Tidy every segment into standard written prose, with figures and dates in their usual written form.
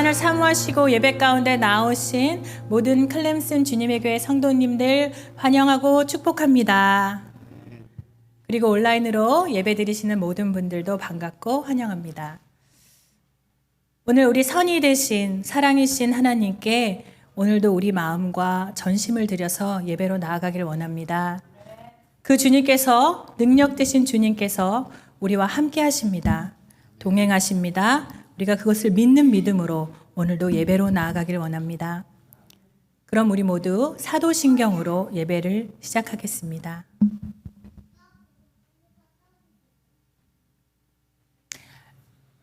주안을 사모하시고 예배 가운데 나오신 모든 클램슨 주님의 교회 성도님들 환영하고 축복합니다. 그리고 온라인으로 예배 드리시는 모든 분들도 반갑고 환영합니다. 오늘 우리 선이 되신 사랑이신 하나님께 오늘도 우리 마음과 전심을 들여서 예배로 나아가길 원합니다. 그 주님께서, 능력 되신 주님께서 우리와 함께 하십니다. 동행하십니다. 우리가 그것을 믿는 믿음으로 오늘도 예배로 나아가길 원합니다. 그럼 우리 모두 사도신경으로 예배를 시작하겠습니다.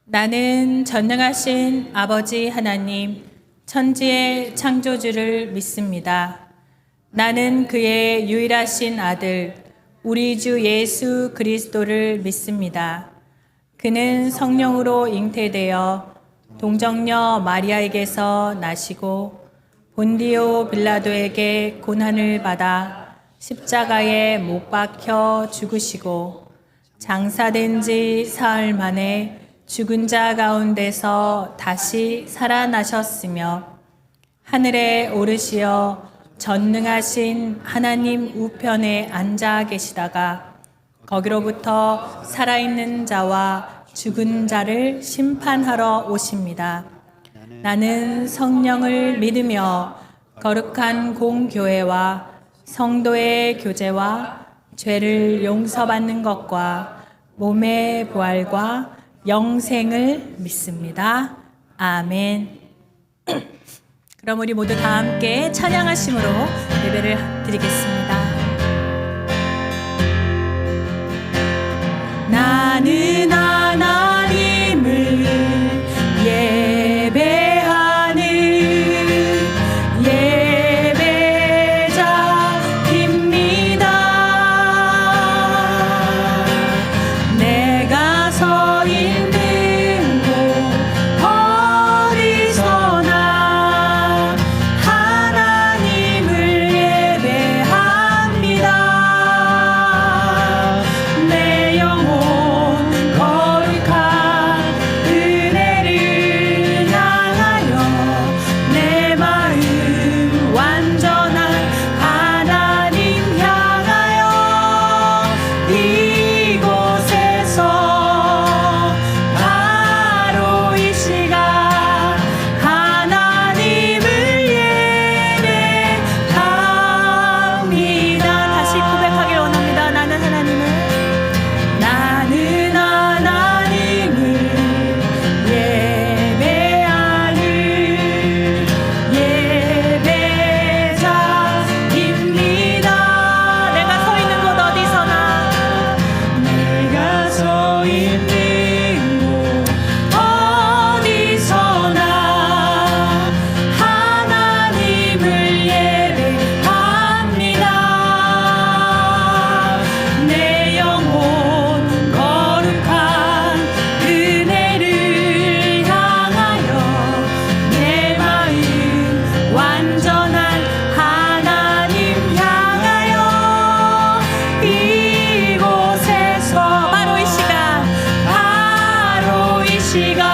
나는 전능하신 아버지 하나님, 천지의 창조주를 믿습니다. 나는 그의 유일하신 아들, 우리 주 예수 그리스도를 믿습니다. 그는 성령으로 잉태되어 동정녀 마리아에게서 나시고 본디오 빌라도에게 고난을 받아 십자가에 못 박혀 죽으시고 장사된 지 사흘 만에 죽은 자 가운데서 다시 살아나셨으며 하늘에 오르시어 전능하신 하나님 우편에 앉아 계시다가 거기로부터 살아있는 자와 죽은 자를 심판하러 오십니다. 나는 성령을 믿으며 거룩한 공교회와 성도의 교제와 죄를 용서받는 것과 몸의 부활과 영생을 믿습니다. 아멘. 그럼 우리 모두 다 함께 찬양하심으로 예배를 드리겠습니다. 나는 하나님을 예배하는 예배자입니다. 내가 서 있는 곳 어디서나 하나님을 예배합니다. 내 영혼 거룩한 은혜를 향하여 내 마음 완전한 하나님 향하여 이곳에서 바로 이 시간 하나님을 예배합니다. 다시 고백하길 원합니다. 나는 하나님을 예배하는 예배자입니다. 내가 서 있는 곳 어디서나 내가 서 있는 곳 어디서나 하나님을 예배합니다. 내 영혼 거룩한 은혜를 향하여 내 마음 완전한 하나님 향하여 이곳에서 바로 이 시간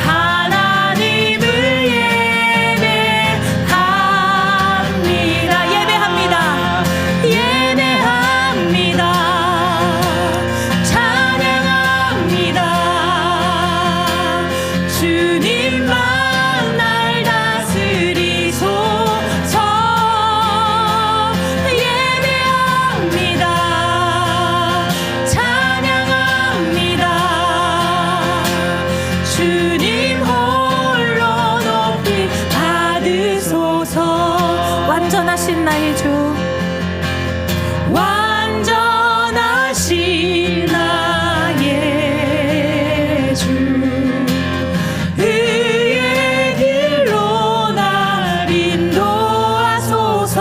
하나님을 예배합니다. 찬양합니다. 주님만 날 다스리소서. 예배합니다. 찬양합니다. 주님 홀로 높이 받으소서. 완전하신 나의 주, 완전하신 나의 주, 의의 길로 날 인도하소서.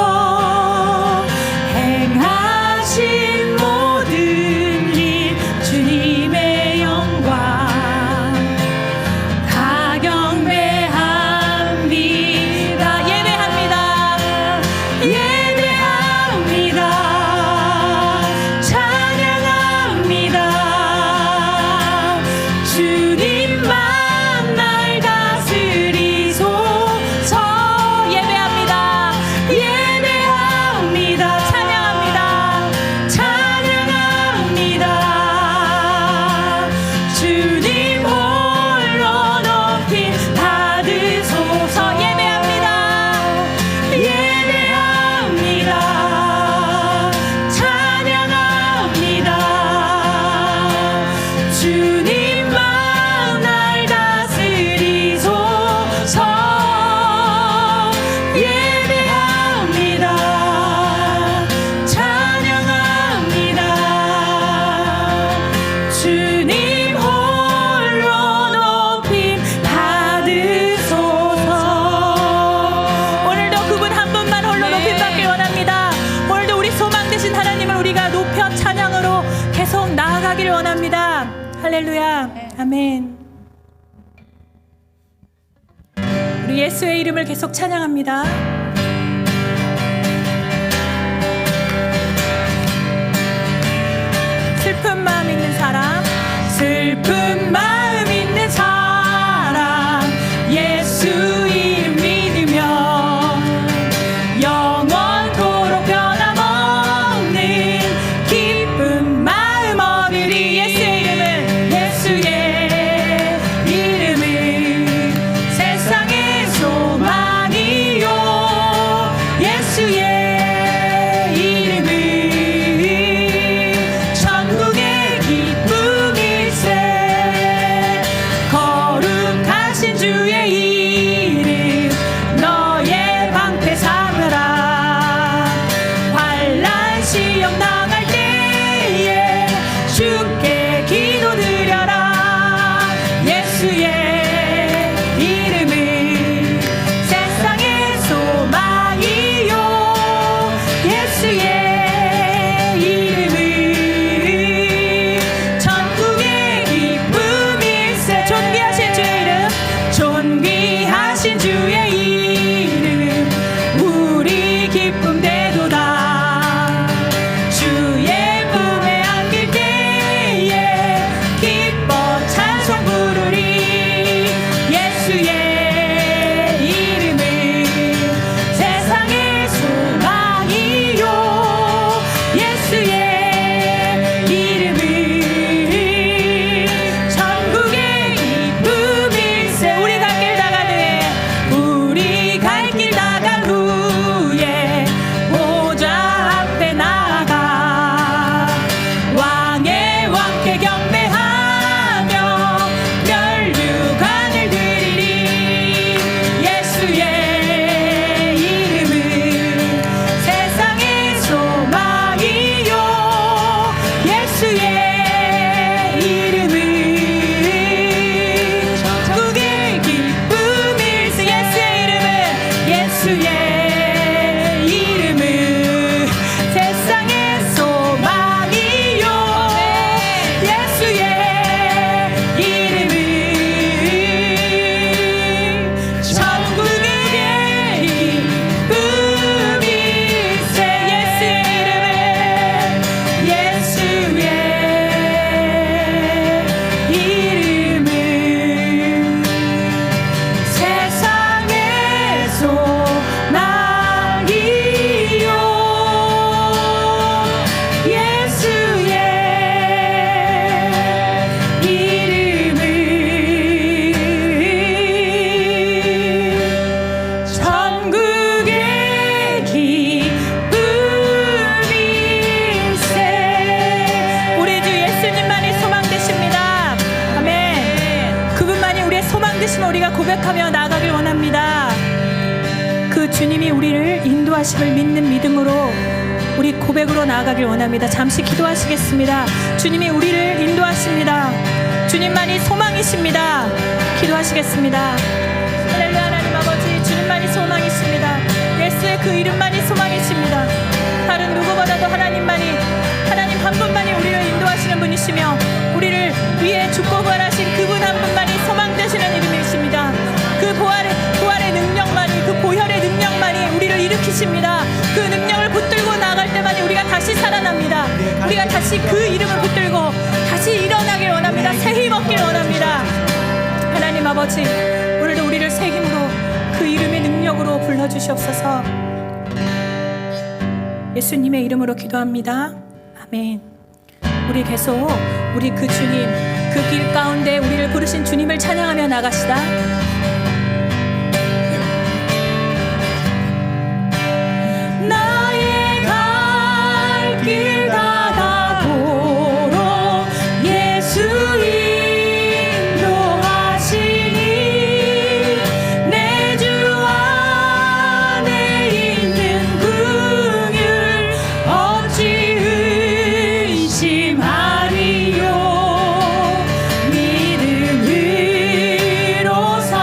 행하신 모든 일 주님의 영광 다 경배합니다. 예배합니다. 할렐루야. 아멘. 우리 예수의 이름을 계속 찬양합니다. 슬픈 마음 있는 사람, 슬픈 마음 있는 사람, 예수 이름 믿으며 영원토록 변함없는 기쁜 마음 얻으리. 예수의 이름은 세상의 소망이요. 예수의 이름은 천국의 기쁨일세. 거룩하신 주의 이름 너의 방패 삼으라. 환난 시험 당할 때에 주께 기도드려라. 예수의 이름은 세상의 소망이요. 예수의 이름은 천국의 기쁨일세. 존귀하신 주의 이름, 존귀하신 주의 이름 우리 기쁨 되도다. 주의 품에 안길 때에 기뻐 찬송 부르리. 예수의 이름은 세상의 소망이요. 예수의 이름은 천국의 기쁨일세. 우리 갈 길 나가네. 우리 갈 길 나간 후에 보좌 앞에 나가 왕의 왕께 경배하며 멸류관을 드리리. 예수의 이름은 세상의 소망이요. 예수의 이름은 천국의 기쁨일세. 예수의 이름은 세상의 소망이요. 예수의 이름은 천국의 기쁨일세. 예수의 이름은 세상의 소망이요. 예수의 이름은 천국의 기쁨일세. 우리 주 예수님만이 소망 되십니다. 아멘. 그분만이 우리의 소망 되심을 우리가 고백하며 나아가길 원합니다. 그 주님이 우리를 인도하심을 믿는 믿음으로 우리 고백으로 나아가길 원합니다. 잠시 기도하시겠습니다. 주님이 우리를 인도하십니다. 주님만이 소망이십니다. 기도하시겠습니다. 할렐루야. 하나님 아버지, 주님만이 소망이십니다. 예수의 그 이름만이 소망이십니다. 다른 누구보다도 하나님 한 분만이 우리를 인도하시는 분이시며 우리를 위해 죽고 부활하신 그분 한 분만이 소망 되시는 이름이십니다. 그 부활의 능력만이, 그 보혈의 능력만이 우리를 일으키십니다. 그 능력을 붙들고 나아갈 때만이 우리가 다시 살아납니다. 우리가 다시 그 이름을 붙들고 다시 일어나길 원합니다. 새 힘 얻길 원합니다. 하나님 아버지, 오늘도 우리를 새 힘으로 그 이름의 능력으로 불러주시옵소서. 예수님의 이름으로 기도합니다. 아멘. 우리 계속 우리 그 주님, 그 길 가운데 우리를 부르신 주님을 찬양하며 나가시다. 나의 갈 길 다가도록 예수 인도하시니 내 주 안에 있는 긍휼 어찌 의심하리요. 믿음으로 살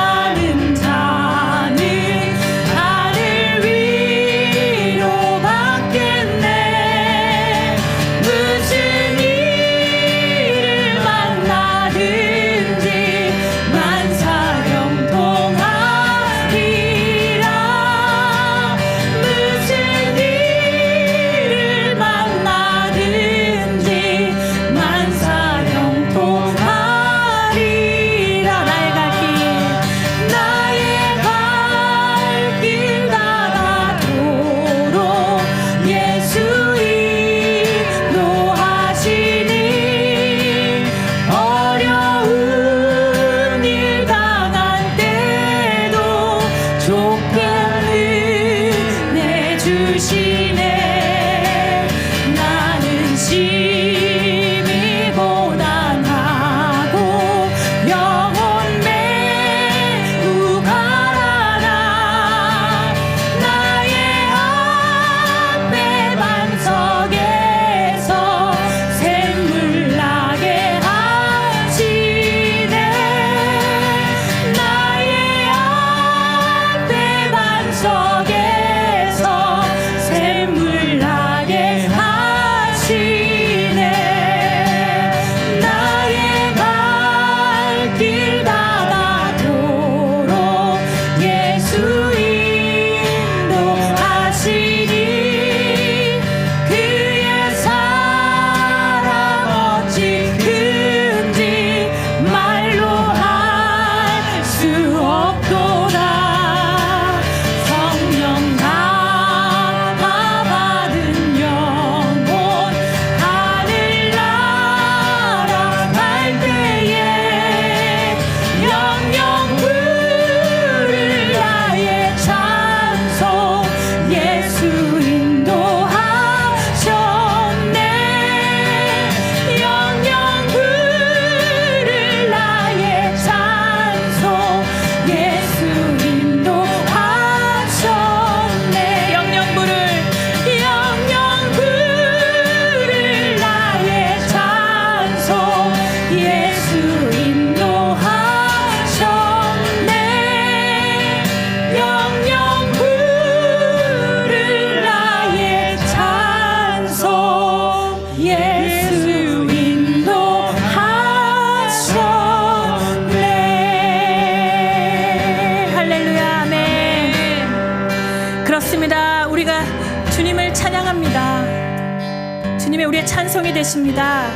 찬양합니다. 주님의 우리의 찬송이 되십니다.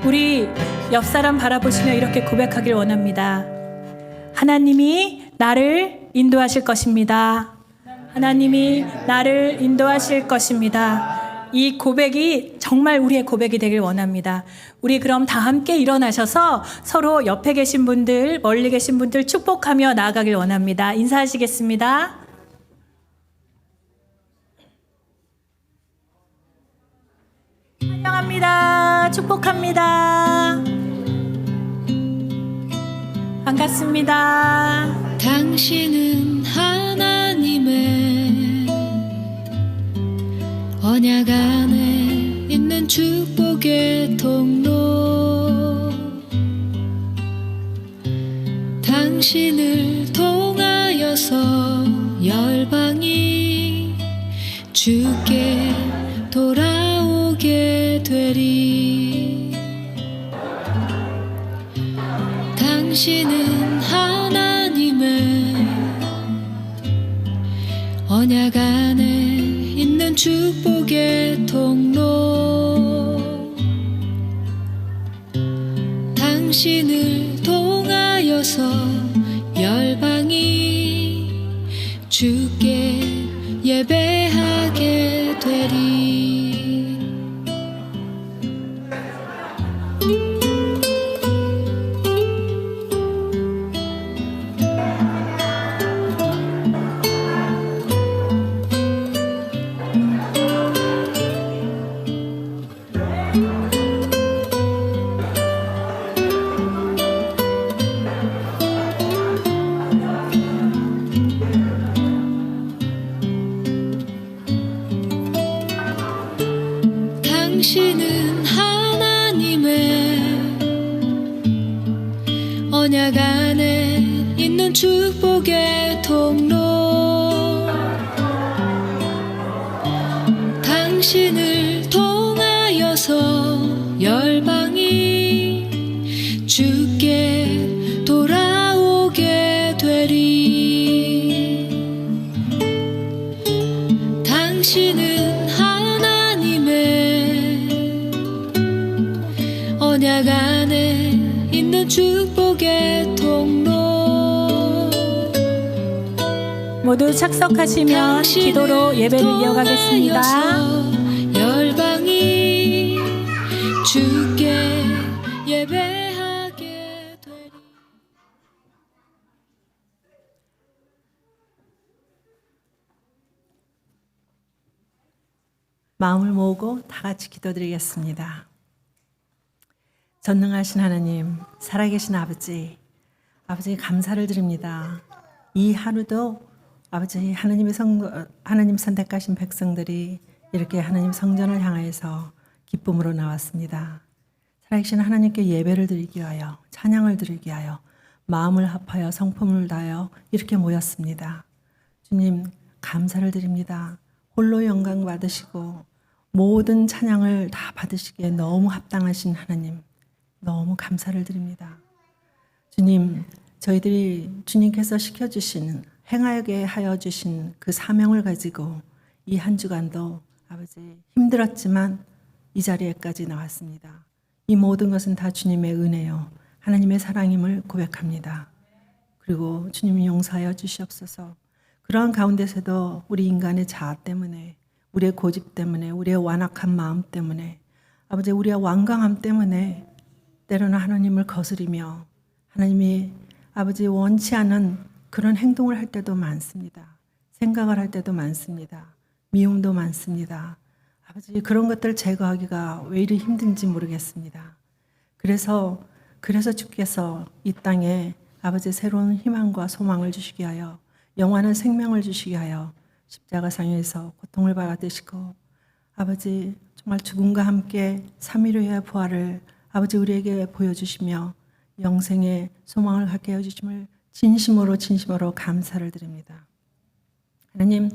우리 옆 사람 바라보시며 이렇게 고백하길 원합니다. 하나님이 나를 인도하실 것입니다. 하나님이 나를 인도하실 것입니다. 이 고백이 정말 우리의 고백이 되길 원합니다. 우리 그럼 다 함께 일어나셔서 서로 옆에 계신 분들, 멀리 계신 분들 축복하며 나아가길 원합니다. 인사하시겠습니다. 환영합니다. 축복합니다. 반갑습니다. 당신은 하나님의 언약 안에 있는 축복의 통로, 당신을 통하여서 열방이 주께 돌아오게 되리. 당신은 하나님의 언약 안에 있는 축복의 통로, 당신을 통하여서 열방이 주께 예배하게 되리. 당신은 하나님의 언약 안에 있는 축복의 통로, 당신을 통하여서 열방이 주께 돌아오게 되리. 당신은 언약 안에 있는 축복의 통로. 모두 착석하시면 기도로 예배를 이어가겠습니다. 열방이 주께 예배하게 되리. 마음을 모으고 다 같이 기도드리겠습니다. 전능하신 하나님, 살아계신 아버지, 아버지 감사를 드립니다. 이 하루도 아버지 하나님 선택하신 백성들이 이렇게 하나님 성전을 향하여서 기쁨으로 나왔습니다. 살아계신 하나님께 예배를 드리기 위하여, 찬양을 드리기 위하여, 마음을 합하여 성품을 다하여 이렇게 모였습니다. 주님 감사를 드립니다. 홀로 영광 받으시고 모든 찬양을 다 받으시기에 너무 합당하신 하나님, 너무 감사를 드립니다. 주님, 저희들이 주님께서 시켜주신, 행하게 하여 주신 그 사명을 가지고 이 한 주간도 아버지 힘들었지만 이 자리에까지 나왔습니다. 이 모든 것은 다 주님의 은혜요, 하나님의 사랑임을 고백합니다. 그리고 주님이 용서하여 주시옵소서. 그러한 가운데서도 우리 인간의 자아 때문에, 우리의 고집 때문에, 우리의 완악한 마음 때문에, 아버지 우리의 완강함 때문에 때로는 하나님을 거스리며 하나님이 아버지 원치 않은 그런 행동을 할 때도 많습니다. 생각을 할 때도 많습니다. 미움도 많습니다. 아버지 그런 것들을 제거하기가 왜 이리 힘든지 모르겠습니다. 그래서 주께서 이 땅에 아버지 새로운 희망과 소망을 주시게 하여, 영원한 생명을 주시게 하여 십자가상에서 고통을 받으시고 아버지 정말 죽음과 함께 3일 후의 부활을 아버지 우리에게 보여주시며 영생의 소망을 갖게 해주심을 진심으로 감사를 드립니다. 하나님,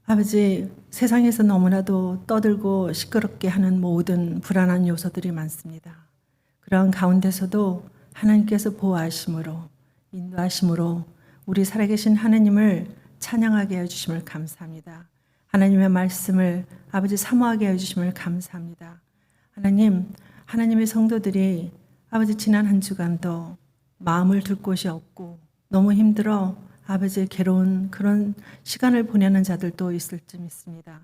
아버지 세상에서 너무나도 떠들고 시끄럽게 하는 모든 불안한 요소들이 많습니다. 그런 가운데서도 하나님께서 보호하심으로, 인도하심으로 우리 살아계신 하나님을 찬양하게 해주심을 감사합니다. 하나님의 말씀을 아버지 사모하게 해주심을 감사합니다. 하나님, 하나님의 성도들이 아버지 지난 한 주간도 마음을 둘 곳이 없고 너무 힘들어 아버지 괴로운 그런 시간을 보내는 자들도 있을 줄 믿습니다.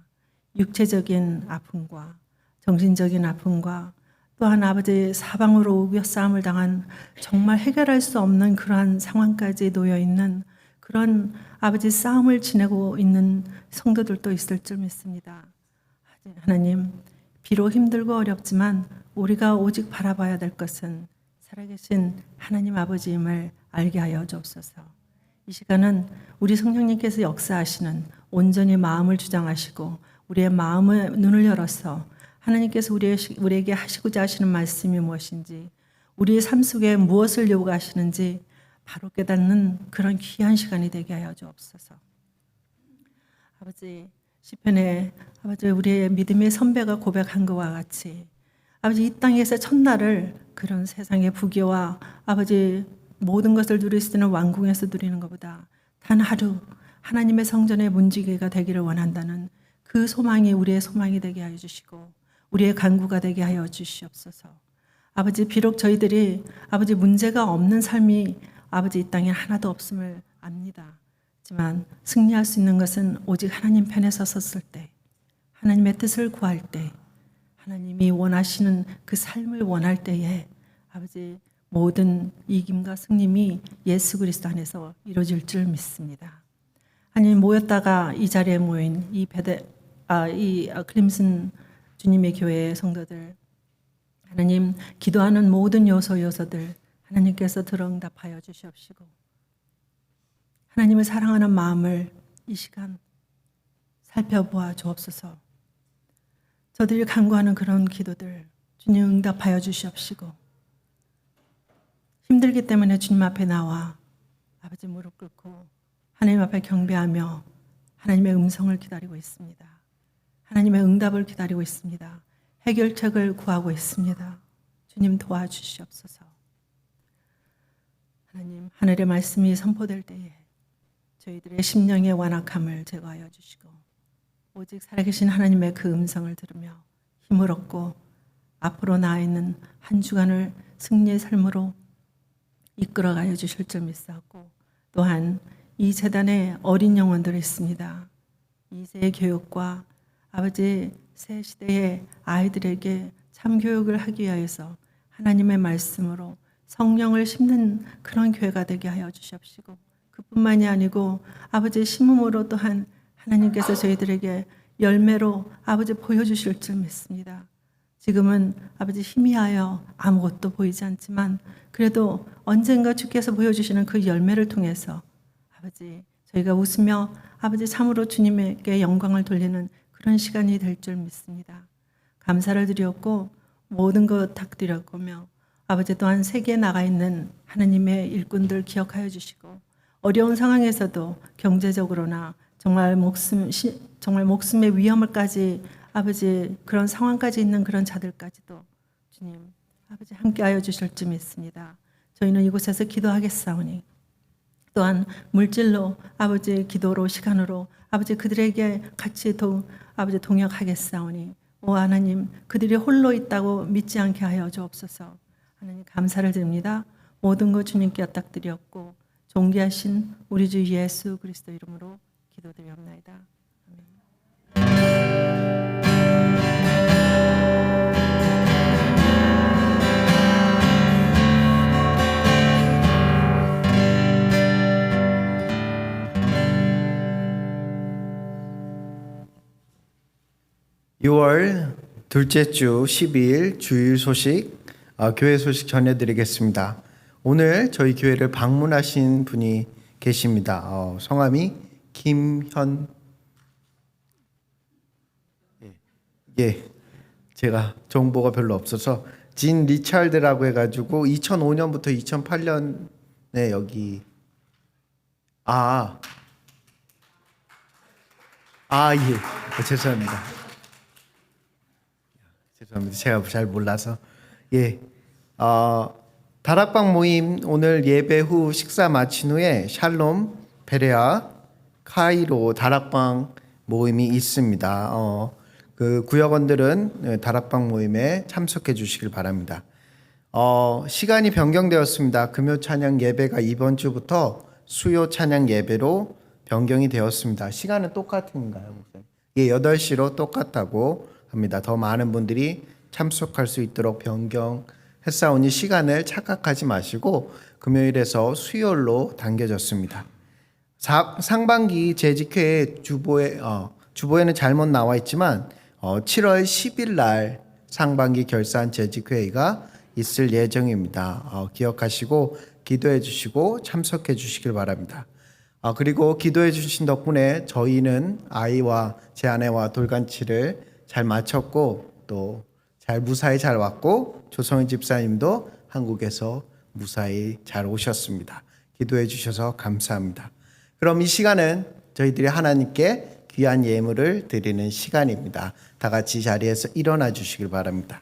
육체적인 아픔과 정신적인 아픔과 또한 아버지 사방으로 우겨 싸움을 당한 정말 해결할 수 없는 그러한 상황까지 놓여 있는 그런 아버지 싸움을 지내고 있는 성도들도 있을 줄 믿습니다. 하나님, 비록 힘들고 어렵지만 우리가 오직 바라봐야 될 것은 살아계신 하나님 아버지임을 알게 하여 주옵소서. 이 시간은 우리 성령님께서 역사하시는 온전히 마음을 주장하시고 우리의 마음의 눈을 열어서 하나님께서 우리에게 하시고자 하시는 말씀이 무엇인지, 우리의 삶 속에 무엇을 요구하시는지 바로 깨닫는 그런 귀한 시간이 되게 하여 주옵소서. 아버지, 시편에 아버지 우리의 믿음의 선배가 고백한 것과 같이 아버지 이 땅에서 첫날을 그런 세상의 부귀와 아버지 모든 것을 누릴 수 있는 왕궁에서 누리는 것보다 단 하루 하나님의 성전의 문지기가 되기를 원한다는 그 소망이 우리의 소망이 되게 하여 주시고 우리의 간구가 되게 하여 주시옵소서. 아버지, 비록 저희들이 아버지 문제가 없는 삶이 아버지 이 땅에 하나도 없음을 압니다. 하지만 승리할 수 있는 것은 오직 하나님 편에 섰을 때, 하나님의 뜻을 구할 때, 하나님이 원하시는 그 삶을 원할 때에 아버지 모든 이김과 승림이 예수 그리스도 안에서 이루어질 줄 믿습니다. 하나님, 모였다가 이 자리에 모인 이 클림슨 주님의 교회의 성도들, 하나님 기도하는 모든 요소들 하나님께서 들어응답하여 주시옵시고 하나님을 사랑하는 마음을 이 시간 살펴보아 주옵소서. 저들이 간구하는 그런 기도들 주님 응답하여 주시옵시고 힘들기 때문에 주님 앞에 나와 아버지 무릎 꿇고 하나님 앞에 경배하며 하나님의 음성을 기다리고 있습니다. 하나님의 응답을 기다리고 있습니다. 해결책을 구하고 있습니다. 주님 도와주시옵소서. 하나님, 하늘의 말씀이 선포될 때에 저희들의 심령의 완악함을 제거하여 주시고 오직 살아계신 하나님의 그 음성을 들으며 힘을 얻고 앞으로 나아 있는 한 주간을 승리의 삶으로 이끌어가여 주실 줄 믿사옵고 또한 이 재단에 어린 영혼들이 있습니다. 이 세의 교육과 아버지 새 시대의 아이들에게 참교육을 하기 위해서 하나님의 말씀으로 성령을 심는 그런 교회가 되게 하여 주시옵시고 그뿐만이 아니고 아버지의 심음으로 또한 하나님께서 저희들에게 열매로 아버지 보여주실 줄 믿습니다. 지금은 아버지 희미하여 아무것도 보이지 않지만 그래도 언젠가 주께서 보여주시는 그 열매를 통해서 아버지 저희가 웃으며 아버지 참으로 주님에게 영광을 돌리는 그런 시간이 될 줄 믿습니다. 감사를 드렸고 모든 것 탁드렸으며 아버지 또한 세계에 나가 있는 하나님의 일꾼들 기억하여 주시고 어려운 상황에서도 경제적으로나 정말 목숨의 위험을까지 아버지 그런 상황까지 있는 그런 자들까지도 주님 아버지 함께하여 주실 줄 믿습니다. 저희는 이곳에서 기도하겠사오니 또한 물질로 아버지 기도로 시간으로 아버지 그들에게 같이 아버지 동역하겠사오니 오 하나님 그들이 홀로 있다고 믿지 않게 하여 주옵소서. 하나님 감사를 드립니다. 모든 것 주님께 탁드렸고 존귀하신 우리 주 예수 그리스도 이름으로 기도드리옵나이다. 아멘. (6월) 둘째 주 12일 주일 소식, 교회 소식 전해드리겠습니다. 오늘 저희 교회를 방문하신 분이 계십니다. 성함이 김현. 제가 정보가 별로 없어서 진 리찰드라고 해가지고 2005년부터 2008년에 여기 죄송합니다. 제가 잘 몰라서. 다락방 모임 오늘 예배 후 식사 마친 후에 샬롬, 베레아, 카이로 다락방 모임이 있습니다. 그 구역원들은 다락방 모임에 참석해 주시길 바랍니다. 시간이 변경되었습니다. 금요 찬양 예배가 이번 주부터 수요 찬양 예배로 변경이 되었습니다. 시간은 똑같은가요? 예, 8시로 똑같다고 합니다. 더 많은 분들이 참석할 수 있도록 변경했사오니 시간을 착각하지 마시고 금요일에서 수요일로 당겨졌습니다. 상반기 재직회 주보에는 잘못 나와 있지만 7월 10일 날 상반기 결산 재직회의가 있을 예정입니다. 기억하시고 기도해 주시고 참석해 주시길 바랍니다. 그리고 기도해 주신 덕분에 저희는 아이와 제 아내와 돌잔치를 잘 마쳤고 또 잘 무사히 잘 왔고 조성희 집사님도 한국에서 무사히 잘 오셨습니다. 기도해 주셔서 감사합니다. 그럼 이 시간은 저희들이 하나님께 귀한 예물을 드리는 시간입니다. 다 같이 자리에서 일어나 주시길 바랍니다.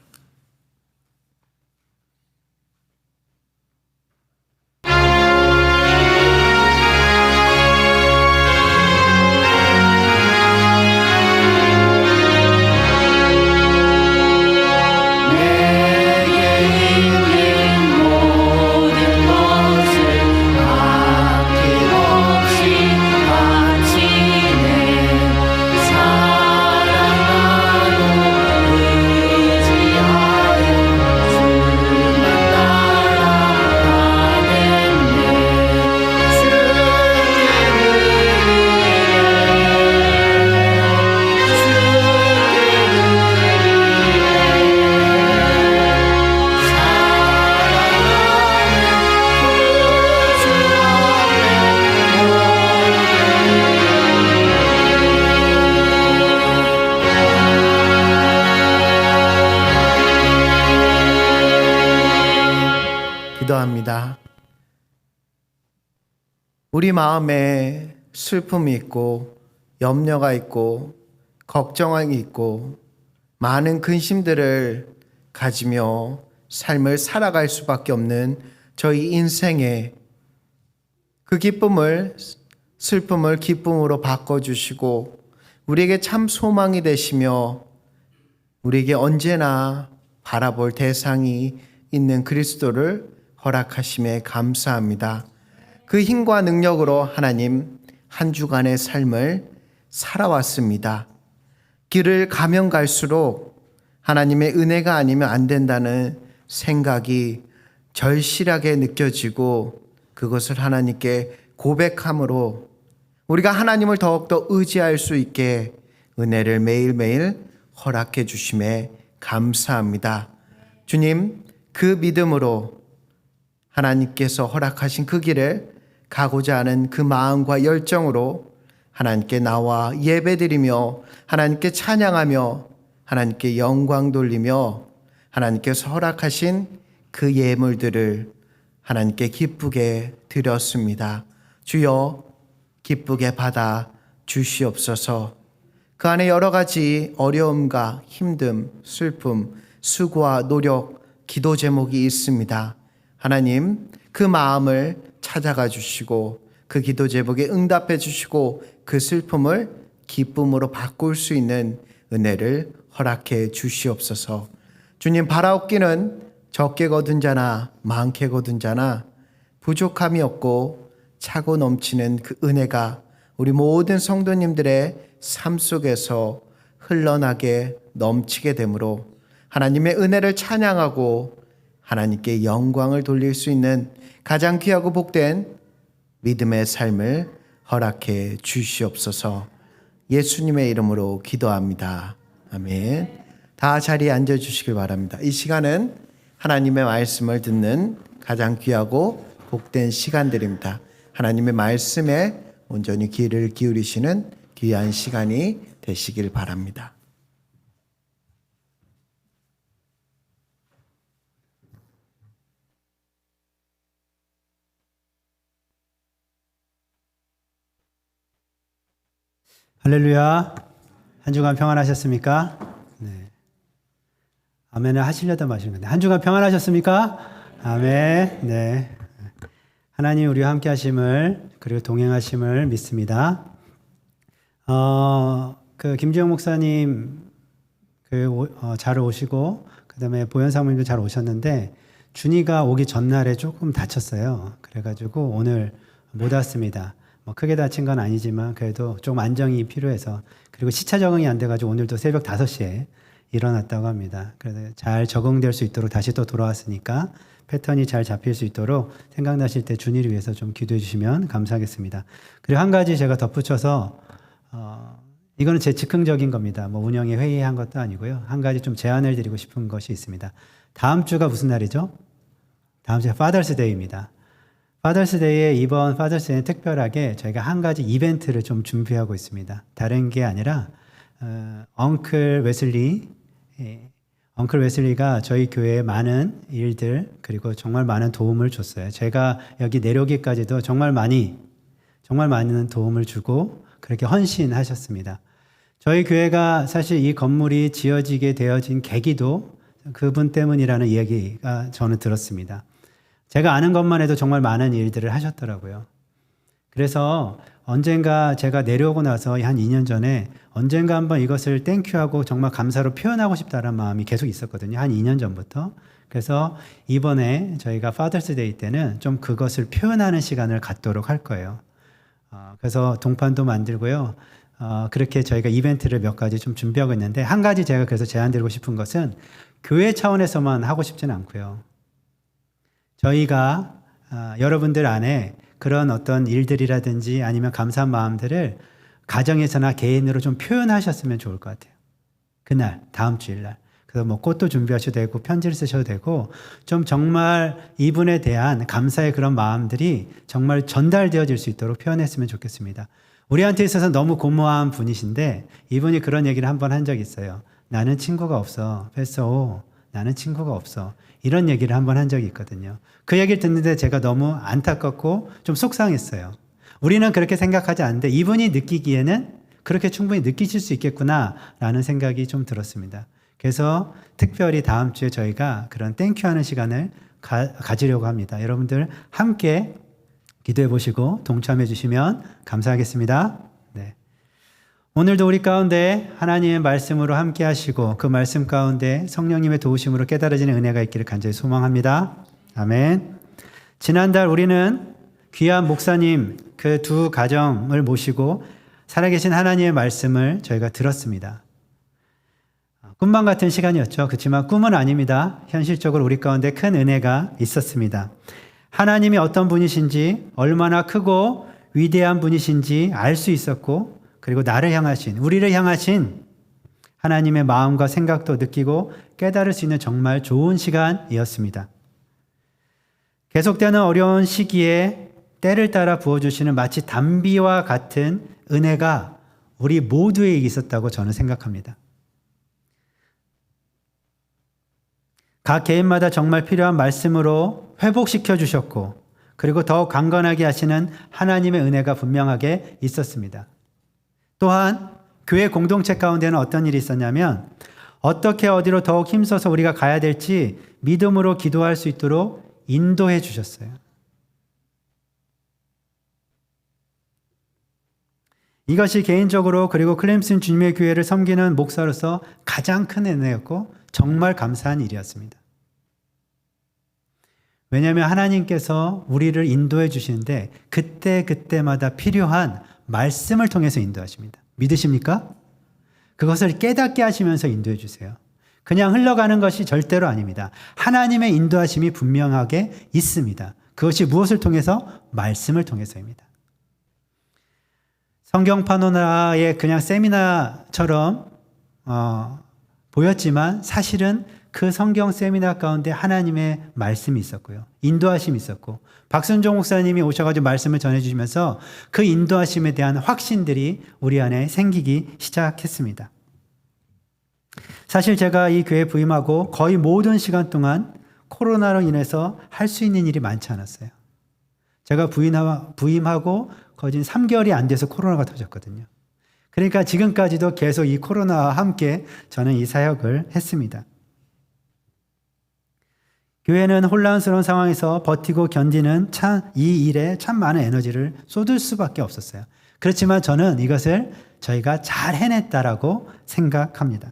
기도합니다. 우리 마음에 슬픔이 있고 염려가 있고 걱정이 있고 많은 근심들을 가지며 삶을 살아갈 수밖에 없는 저희 인생에 그 기쁨을 슬픔을 기쁨으로 바꿔주시고 우리에게 참 소망이 되시며 우리에게 언제나 바라볼 대상이 있는 그리스도를 허락하심에 감사합니다. 그 힘과 능력으로 하나님 한 주간의 삶을 살아왔습니다. 길을 가면 갈수록 하나님의 은혜가 아니면 안 된다는 생각이 절실하게 느껴지고 그것을 하나님께 고백함으로 우리가 하나님을 더욱더 의지할 수 있게 은혜를 매일매일 허락해 주심에 감사합니다. 주님, 그 믿음으로 하나님께서 허락하신 그 길을 가고자 하는 그 마음과 열정으로 하나님께 나와 예배드리며 하나님께 찬양하며 하나님께 영광 돌리며 하나님께서 허락하신 그 예물들을 하나님께 기쁘게 드렸습니다. 주여 기쁘게 받아 주시옵소서. 그 안에 여러 가지 어려움과 힘듦, 슬픔, 수고와 노력, 기도 제목이 있습니다. 하나님 그 마음을 찾아가 주시고 그 기도 제목에 응답해 주시고 그 슬픔을 기쁨으로 바꿀 수 있는 은혜를 허락해 주시옵소서. 주님, 바라옵기는 적게 거둔 자나 많게 거둔 자나 부족함이 없고 차고 넘치는 그 은혜가 우리 모든 성도님들의 삶 속에서 흘러나게 넘치게 되므로 하나님의 은혜를 찬양하고 하나님께 영광을 돌릴 수 있는 가장 귀하고 복된 믿음의 삶을 허락해 주시옵소서. 예수님의 이름으로 기도합니다. 아멘. 다 자리에 앉아 주시길 바랍니다. 이 시간은 하나님의 말씀을 듣는 가장 귀하고 복된 시간들입니다. 하나님의 말씀에 온전히 귀를 기울이시는 귀한 시간이 되시길 바랍니다. 할렐루야. 한 주간 평안하셨습니까? 네. 아멘을 하시려다 마시는 건데 한 주간 평안하셨습니까? 아멘. 네. 하나님 우리와 함께 하심을 그리고 동행하심을 믿습니다. 그 김주영 목사님 잘 오시고 그다음에 보현 사모님도 잘 오셨는데 준이가 오기 전날에 조금 다쳤어요. 그래가지고 오늘 못 왔습니다. 뭐 크게 다친 건 아니지만 그래도 좀 안정이 필요해서 그리고 시차 적응이 안 돼가지고 오늘도 새벽 5시에 일어났다고 합니다. 그래서 잘 적응될 수 있도록 다시 또 돌아왔으니까 패턴이 잘 잡힐 수 있도록 생각나실 때 준이를 위해서 좀 기도해 주시면 감사하겠습니다. 그리고 한 가지 제가 덧붙여서 이거는 제 즉흥적인 겁니다. 뭐 운영에 회의한 것도 아니고요. 한 가지 좀 제안을 드리고 싶은 것이 있습니다. 다음 주가 무슨 날이죠? 다음 주가 Father's Day입니다. Father's Day에 이번 Father's Day는 특별하게 저희가 한 가지 이벤트를 좀 준비하고 있습니다. 다른 게 아니라 엉클 웨슬리가 저희 교회에 많은 일들 그리고 정말 많은 도움을 줬어요. 제가 여기 내려오기까지도 정말 많은 도움을 주고 그렇게 헌신하셨습니다. 저희 교회가 사실 이 건물이 지어지게 되어진 계기도 그분 때문이라는 이야기가 저는 들었습니다. 제가 아는 것만 해도 정말 많은 일들을 하셨더라고요. 그래서 언젠가 제가 내려오고 나서 한 2년 전에 언젠가 한번 이것을 땡큐하고 정말 감사로 표현하고 싶다는 마음이 계속 있었거든요. 한 2년 전부터. 그래서 이번에 저희가 Father's Day 때는 좀 그것을 표현하는 시간을 갖도록 할 거예요. 그래서 동판도 만들고요. 그렇게 저희가 이벤트를 몇 가지 좀 준비하고 있는데 한 가지 제가 그래서 제안드리고 싶은 것은 교회 차원에서만 하고 싶지는 않고요. 저희가 여러분들 안에 그런 어떤 일들이라든지 아니면 감사한 마음들을 가정에서나 개인으로 좀 표현하셨으면 좋을 것 같아요. 그날, 다음 주일날. 그래서 뭐 꽃도 준비하셔도 되고 편지를 쓰셔도 되고 좀 정말 이분에 대한 감사의 그런 마음들이 정말 전달되어질 수 있도록 표현했으면 좋겠습니다. 우리한테 있어서 너무 고마운 분이신데 이분이 그런 얘기를 한 번 한 적이 있어요. 나는 친구가 없어. 패스오. 나는 친구가 없어. 이런 얘기를 한 번 한 적이 있거든요. 그 얘기를 듣는데 제가 너무 안타깝고 좀 속상했어요. 우리는 그렇게 생각하지 않는데 이분이 느끼기에는 그렇게 충분히 느끼실 수 있겠구나라는 생각이 좀 들었습니다. 그래서 특별히 다음 주에 저희가 그런 땡큐하는 시간을 가지려고 합니다. 여러분들 함께 기도해 보시고 동참해 주시면 감사하겠습니다. 네. 오늘도 우리 가운데 하나님의 말씀으로 함께 하시고 그 말씀 가운데 성령님의 도우심으로 깨달아지는 은혜가 있기를 간절히 소망합니다. 아멘. 지난달 우리는 귀한 목사님 그 두 가정을 모시고 살아계신 하나님의 말씀을 저희가 들었습니다. 꿈만 같은 시간이었죠. 그렇지만 꿈은 아닙니다. 현실적으로 우리 가운데 큰 은혜가 있었습니다. 하나님이 어떤 분이신지 얼마나 크고 위대한 분이신지 알 수 있었고 그리고 나를 향하신 우리를 향하신 하나님의 마음과 생각도 느끼고 깨달을 수 있는 정말 좋은 시간이었습니다. 계속되는 어려운 시기에 때를 따라 부어주시는 마치 단비와 같은 은혜가 우리 모두에게 있었다고 저는 생각합니다. 각 개인마다 정말 필요한 말씀으로 회복시켜 주셨고 그리고 더욱 강건하게 하시는 하나님의 은혜가 분명하게 있었습니다. 또한 교회 공동체 가운데는 어떤 일이 있었냐면 어떻게 어디로 더욱 힘써서 우리가 가야 될지 믿음으로 기도할 수 있도록 인도해 주셨어요. 이것이 개인적으로 그리고 클램슨 주님의 교회를 섬기는 목사로서 가장 큰 은혜였고 정말 감사한 일이었습니다. 왜냐하면 하나님께서 우리를 인도해 주시는데 그때마다 필요한 말씀을 통해서 인도하십니다. 믿으십니까? 그것을 깨닫게 하시면서 인도해 주세요. 그냥 흘러가는 것이 절대로 아닙니다. 하나님의 인도하심이 분명하게 있습니다. 그것이 무엇을 통해서? 말씀을 통해서입니다. 성경 파노라의 그냥 세미나처럼 보였지만 사실은 그 성경 세미나 가운데 하나님의 말씀이 있었고요. 인도하심이 있었고 박순종 목사님이 오셔가지고 말씀을 전해주시면서 그 인도하심에 대한 확신들이 우리 안에 생기기 시작했습니다. 사실 제가 이 교회에 부임하고 거의 모든 시간 동안 코로나로 인해서 할 수 있는 일이 많지 않았어요. 제가 부임하고 거진 3개월이 안 돼서 코로나가 터졌거든요. 그러니까 지금까지도 계속 이 코로나와 함께 저는 이 사역을 했습니다. 교회는 혼란스러운 상황에서 버티고 견디는 이 일에 참 많은 에너지를 쏟을 수밖에 없었어요. 그렇지만 저는 이것을 저희가 잘 해냈다라고 생각합니다.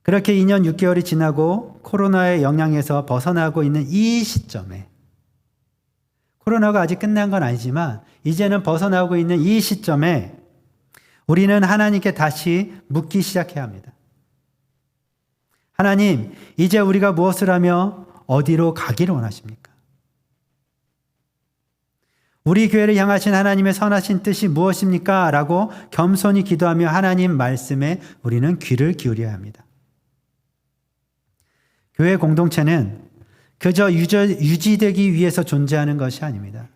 그렇게 2년 6개월이 지나고 코로나의 영향에서 벗어나고 있는 이 시점에, 코로나가 아직 끝난 건 아니지만 이제는 벗어나고 있는 이 시점에 우리는 하나님께 다시 묻기 시작해야 합니다. 하나님, 이제 우리가 무엇을 하며 어디로 가기를 원하십니까? 우리 교회를 향하신 하나님의 선하신 뜻이 무엇입니까? 라고 겸손히 기도하며 하나님 말씀에 우리는 귀를 기울여야 합니다. 교회 공동체는 그저 유지되기 위해서 존재하는 것이 아닙니다.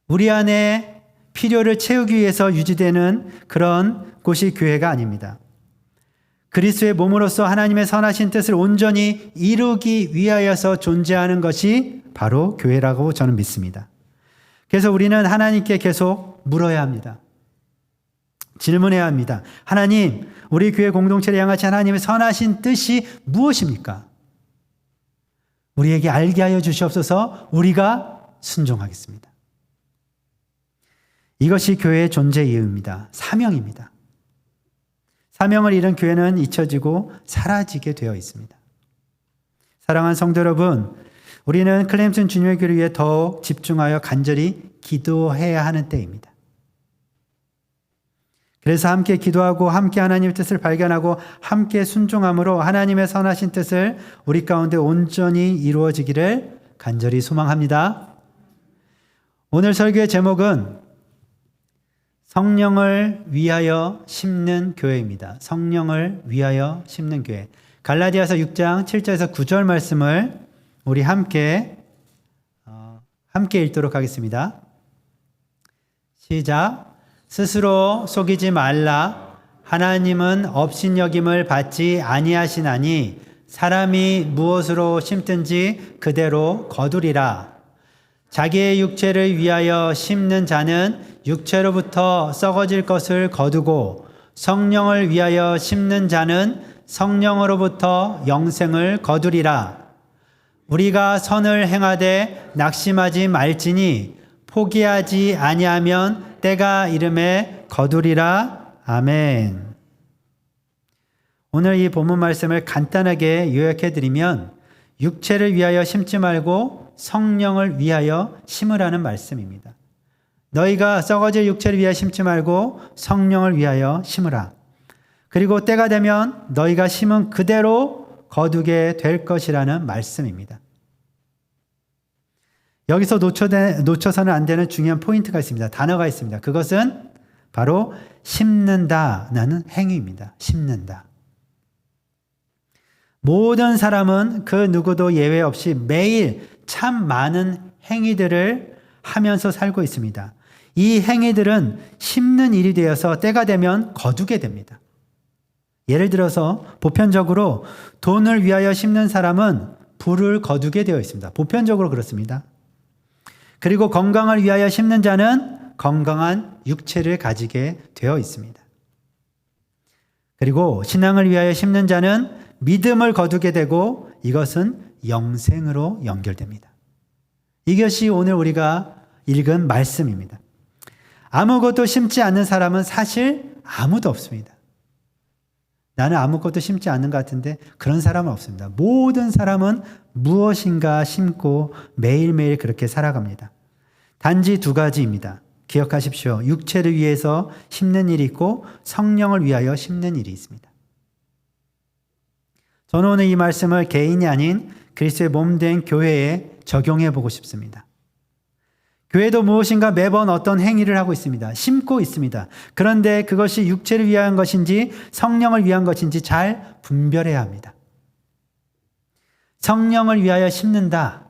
우리 안에 필요를 채우기 위해서 유지되는 그런 곳이 교회가 아닙니다. 그리스도의 몸으로서 하나님의 선하신 뜻을 온전히 이루기 위하여서 존재하는 것이 바로 교회라고 저는 믿습니다. 그래서 우리는 하나님께 계속 물어야 합니다. 질문해야 합니다. 하나님, 우리 교회 공동체를 향하신 하나님의 선하신 뜻이 무엇입니까? 우리에게 알게 하여 주시옵소서. 우리가 순종하겠습니다. 이것이 교회의 존재 이유입니다. 사명입니다. 사명을 잃은 교회는 잊혀지고 사라지게 되어 있습니다. 사랑하는 성도 여러분, 우리는 클램슨 주님의 교회를 위해 더욱 집중하여 간절히 기도해야 하는 때입니다. 그래서 함께 기도하고 함께 하나님의 뜻을 발견하고 함께 순종함으로 하나님의 선하신 뜻을 우리 가운데 온전히 이루어지기를 간절히 소망합니다. 오늘 설교의 제목은 성령을 위하여 심는 교회입니다. 성령을 위하여 심는 교회. 갈라디아서 6장 7절에서 9절 말씀을 우리 함께 읽도록 하겠습니다. 시작. 스스로 속이지 말라. 하나님은 업신여김을 받지 아니하시나니 사람이 무엇으로 심든지 그대로 거두리라. 자기의 육체를 위하여 심는 자는 육체로부터 썩어질 것을 거두고 성령을 위하여 심는 자는 성령으로부터 영생을 거두리라. 우리가 선을 행하되 낙심하지 말지니 포기하지 아니하면 때가 이름에 거두리라. 아멘. 오늘 이 본문 말씀을 간단하게 요약해 드리면 육체를 위하여 심지 말고 성령을 위하여 심으라는 말씀입니다. 너희가 썩어질 육체를 위하여 심지 말고 성령을 위하여 심으라. 그리고 때가 되면 너희가 심은 그대로 거두게 될 것이라는 말씀입니다. 여기서 놓쳐서는 안 되는 중요한 포인트가 있습니다. 단어가 있습니다. 그것은 바로 심는다라는 행위입니다. 심는다. 모든 사람은 그 누구도 예외 없이 매일 참 많은 행위들을 하면서 살고 있습니다. 이 행위들은 심는 일이 되어서 때가 되면 거두게 됩니다. 예를 들어서 보편적으로 돈을 위하여 심는 사람은 부를 거두게 되어 있습니다. 보편적으로 그렇습니다. 그리고 건강을 위하여 심는 자는 건강한 육체를 가지게 되어 있습니다. 그리고 신앙을 위하여 심는 자는 믿음을 거두게 되고 이것은 영생으로 연결됩니다. 이것이 오늘 우리가 읽은 말씀입니다. 아무것도 심지 않는 사람은 사실 아무도 없습니다. 나는 아무것도 심지 않는 것 같은데 그런 사람은 없습니다. 모든 사람은 무엇인가 심고 매일매일 그렇게 살아갑니다. 단지 두 가지입니다. 기억하십시오. 육체를 위해서 심는 일이 있고 성령을 위하여 심는 일이 있습니다. 저는 오늘 이 말씀을 개인이 아닌 그리스도의 몸된 교회에 적용해 보고 싶습니다. 교회도 무엇인가 매번 어떤 행위를 하고 있습니다. 심고 있습니다. 그런데 그것이 육체를 위한 것인지 성령을 위한 것인지 잘 분별해야 합니다. 성령을 위하여 심는다.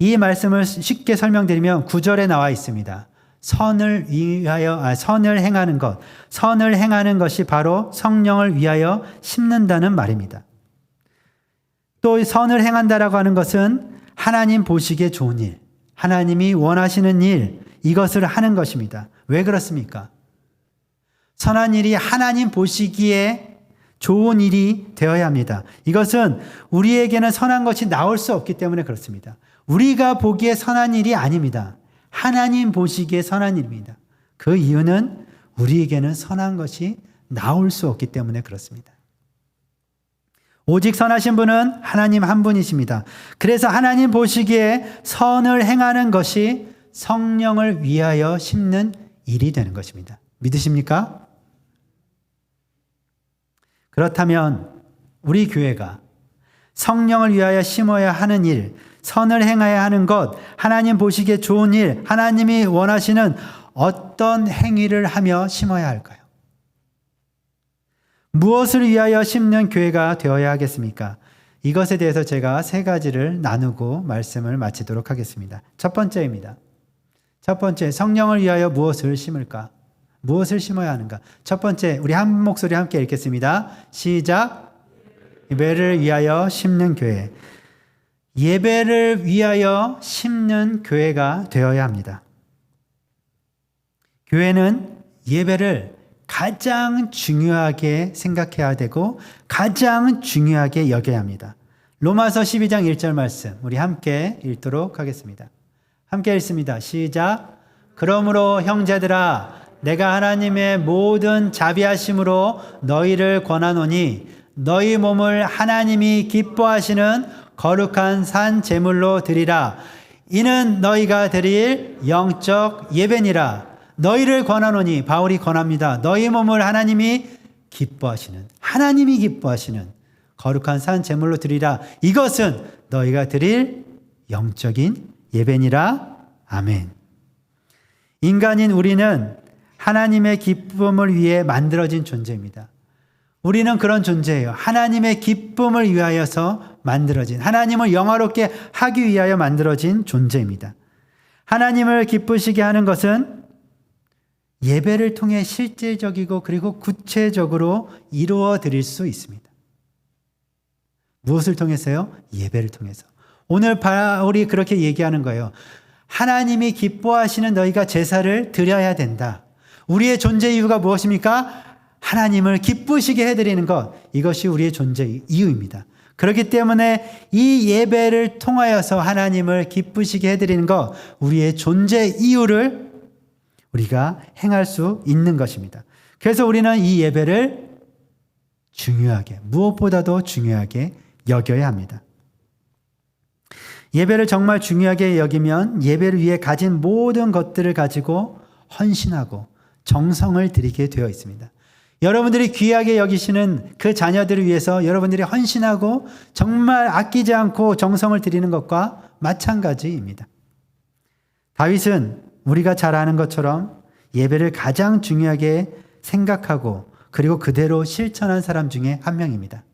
이 말씀을 쉽게 설명드리면 9절에 나와 있습니다. 선을 행하는 것. 선을 행하는 것이 바로 성령을 위하여 심는다는 말입니다. 또 선을 행한다라고 하는 것은 하나님 보시기에 좋은 일, 하나님이 원하시는 일, 이것을 하는 것입니다. 왜 그렇습니까? 선한 일이 하나님 보시기에 좋은 일이 되어야 합니다. 이것은 우리에게는 선한 것이 나올 수 없기 때문에 그렇습니다. 우리가 보기에 선한 일이 아닙니다. 하나님 보시기에 선한 일입니다. 그 이유는 우리에게는 선한 것이 나올 수 없기 때문에 그렇습니다. 오직 선하신 분은 하나님 한 분이십니다. 그래서 하나님 보시기에 선을 행하는 것이 성령을 위하여 심는 일이 되는 것입니다. 믿으십니까? 그렇다면 우리 교회가 성령을 위하여 심어야 하는 일, 선을 행해야 하는 것, 하나님 보시기에 좋은 일, 하나님이 원하시는 어떤 행위를 하며 심어야 할까요? 무엇을 위하여 심는 교회가 되어야 하겠습니까? 이것에 대해서 제가 3가지를 나누고 말씀을 마치도록 하겠습니다. 첫 번째입니다. 첫 번째, 성령을 위하여 무엇을 심을까? 무엇을 심어야 하는가? 첫 번째, 우리 한 목소리 함께 읽겠습니다. 시작. 예배를 위하여 심는 교회. 예배를 위하여 심는 교회가 되어야 합니다. 교회는 예배를 가장 중요하게 생각해야 되고 가장 중요하게 여겨야 합니다. 로마서 12장 1절 말씀 우리 함께 읽도록 하겠습니다. 함께 읽습니다. 시작. 그러므로 형제들아 내가 하나님의 모든 자비하심으로 너희를 권하노니 너희 몸을 하나님이 기뻐하시는 거룩한 산 제물로 드리라. 이는 너희가 드릴 영적 예배니라. 너희를 권하노니 바울이 권합니다. 너희 몸을 하나님이 기뻐하시는 거룩한 산 제물로 드리라. 이것은 너희가 드릴 영적인 예배니라. 아멘. 인간인 우리는 하나님의 기쁨을 위해 만들어진 존재입니다. 우리는 그런 존재예요. 하나님의 기쁨을 위하여서 만들어진, 하나님을 영화롭게 하기 위하여 만들어진 존재입니다. 하나님을 기쁘시게 하는 것은 예배를 통해 실질적이고 그리고 구체적으로 이루어 드릴 수 있습니다. 무엇을 통해서요? 예배를 통해서. 오늘 바울이 그렇게 얘기하는 거예요. 하나님이 기뻐하시는 너희가 제사를 드려야 된다. 우리의 존재 이유가 무엇입니까? 하나님을 기쁘시게 해드리는 것. 이것이 우리의 존재 이유입니다. 그렇기 때문에 이 예배를 통하여서 하나님을 기쁘시게 해드리는 것, 우리의 존재 이유를 우리가 행할 수 있는 것입니다. 그래서 우리는 이 예배를 중요하게, 무엇보다도 중요하게 여겨야 합니다. 예배를 정말 중요하게 여기면 예배를 위해 가진 모든 것들을 가지고 헌신하고 정성을 들이게 되어 있습니다. 여러분들이 귀하게 여기시는 그 자녀들을 위해서 여러분들이 헌신하고 정말 아끼지 않고 정성을 들이는 것과 마찬가지입니다. 다윗은 우리가 잘 아는 것처럼 예배를 가장 중요하게 생각하고 그리고 그대로 실천한 사람 중에 한 명입니다.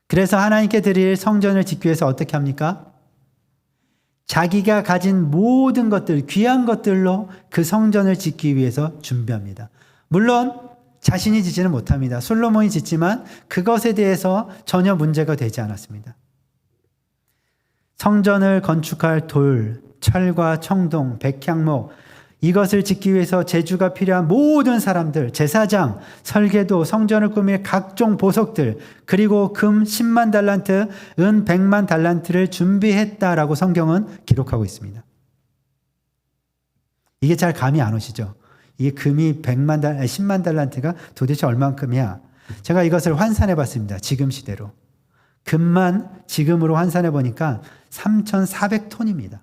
그래서 하나님께 드릴 성전을 짓기 위해서 어떻게 합니까? 자기가 가진 모든 것들, 귀한 것들로 그 성전을 짓기 위해서 준비합니다. 물론 자신이 짓지는 못합니다. 솔로몬이 짓지만 그것에 대해서 전혀 문제가 되지 않았습니다. 성전을 건축할 돌, 철과 청동, 백향목, 이것을 짓기 위해서 제주가 필요한 모든 사람들, 제사장, 설계도, 성전을 꾸밀 각종 보석들, 그리고 금 10만 달란트, 은 100만 달란트를 준비했다라고 성경은 기록하고 있습니다. 이게 잘 감이 안 오시죠? 이게 금이 10만 달란트가 도대체 얼만큼이야? 제가 이것을 환산해 봤습니다. 지금 시대로. 금만 지금으로 환산해 보니까 3,400톤입니다.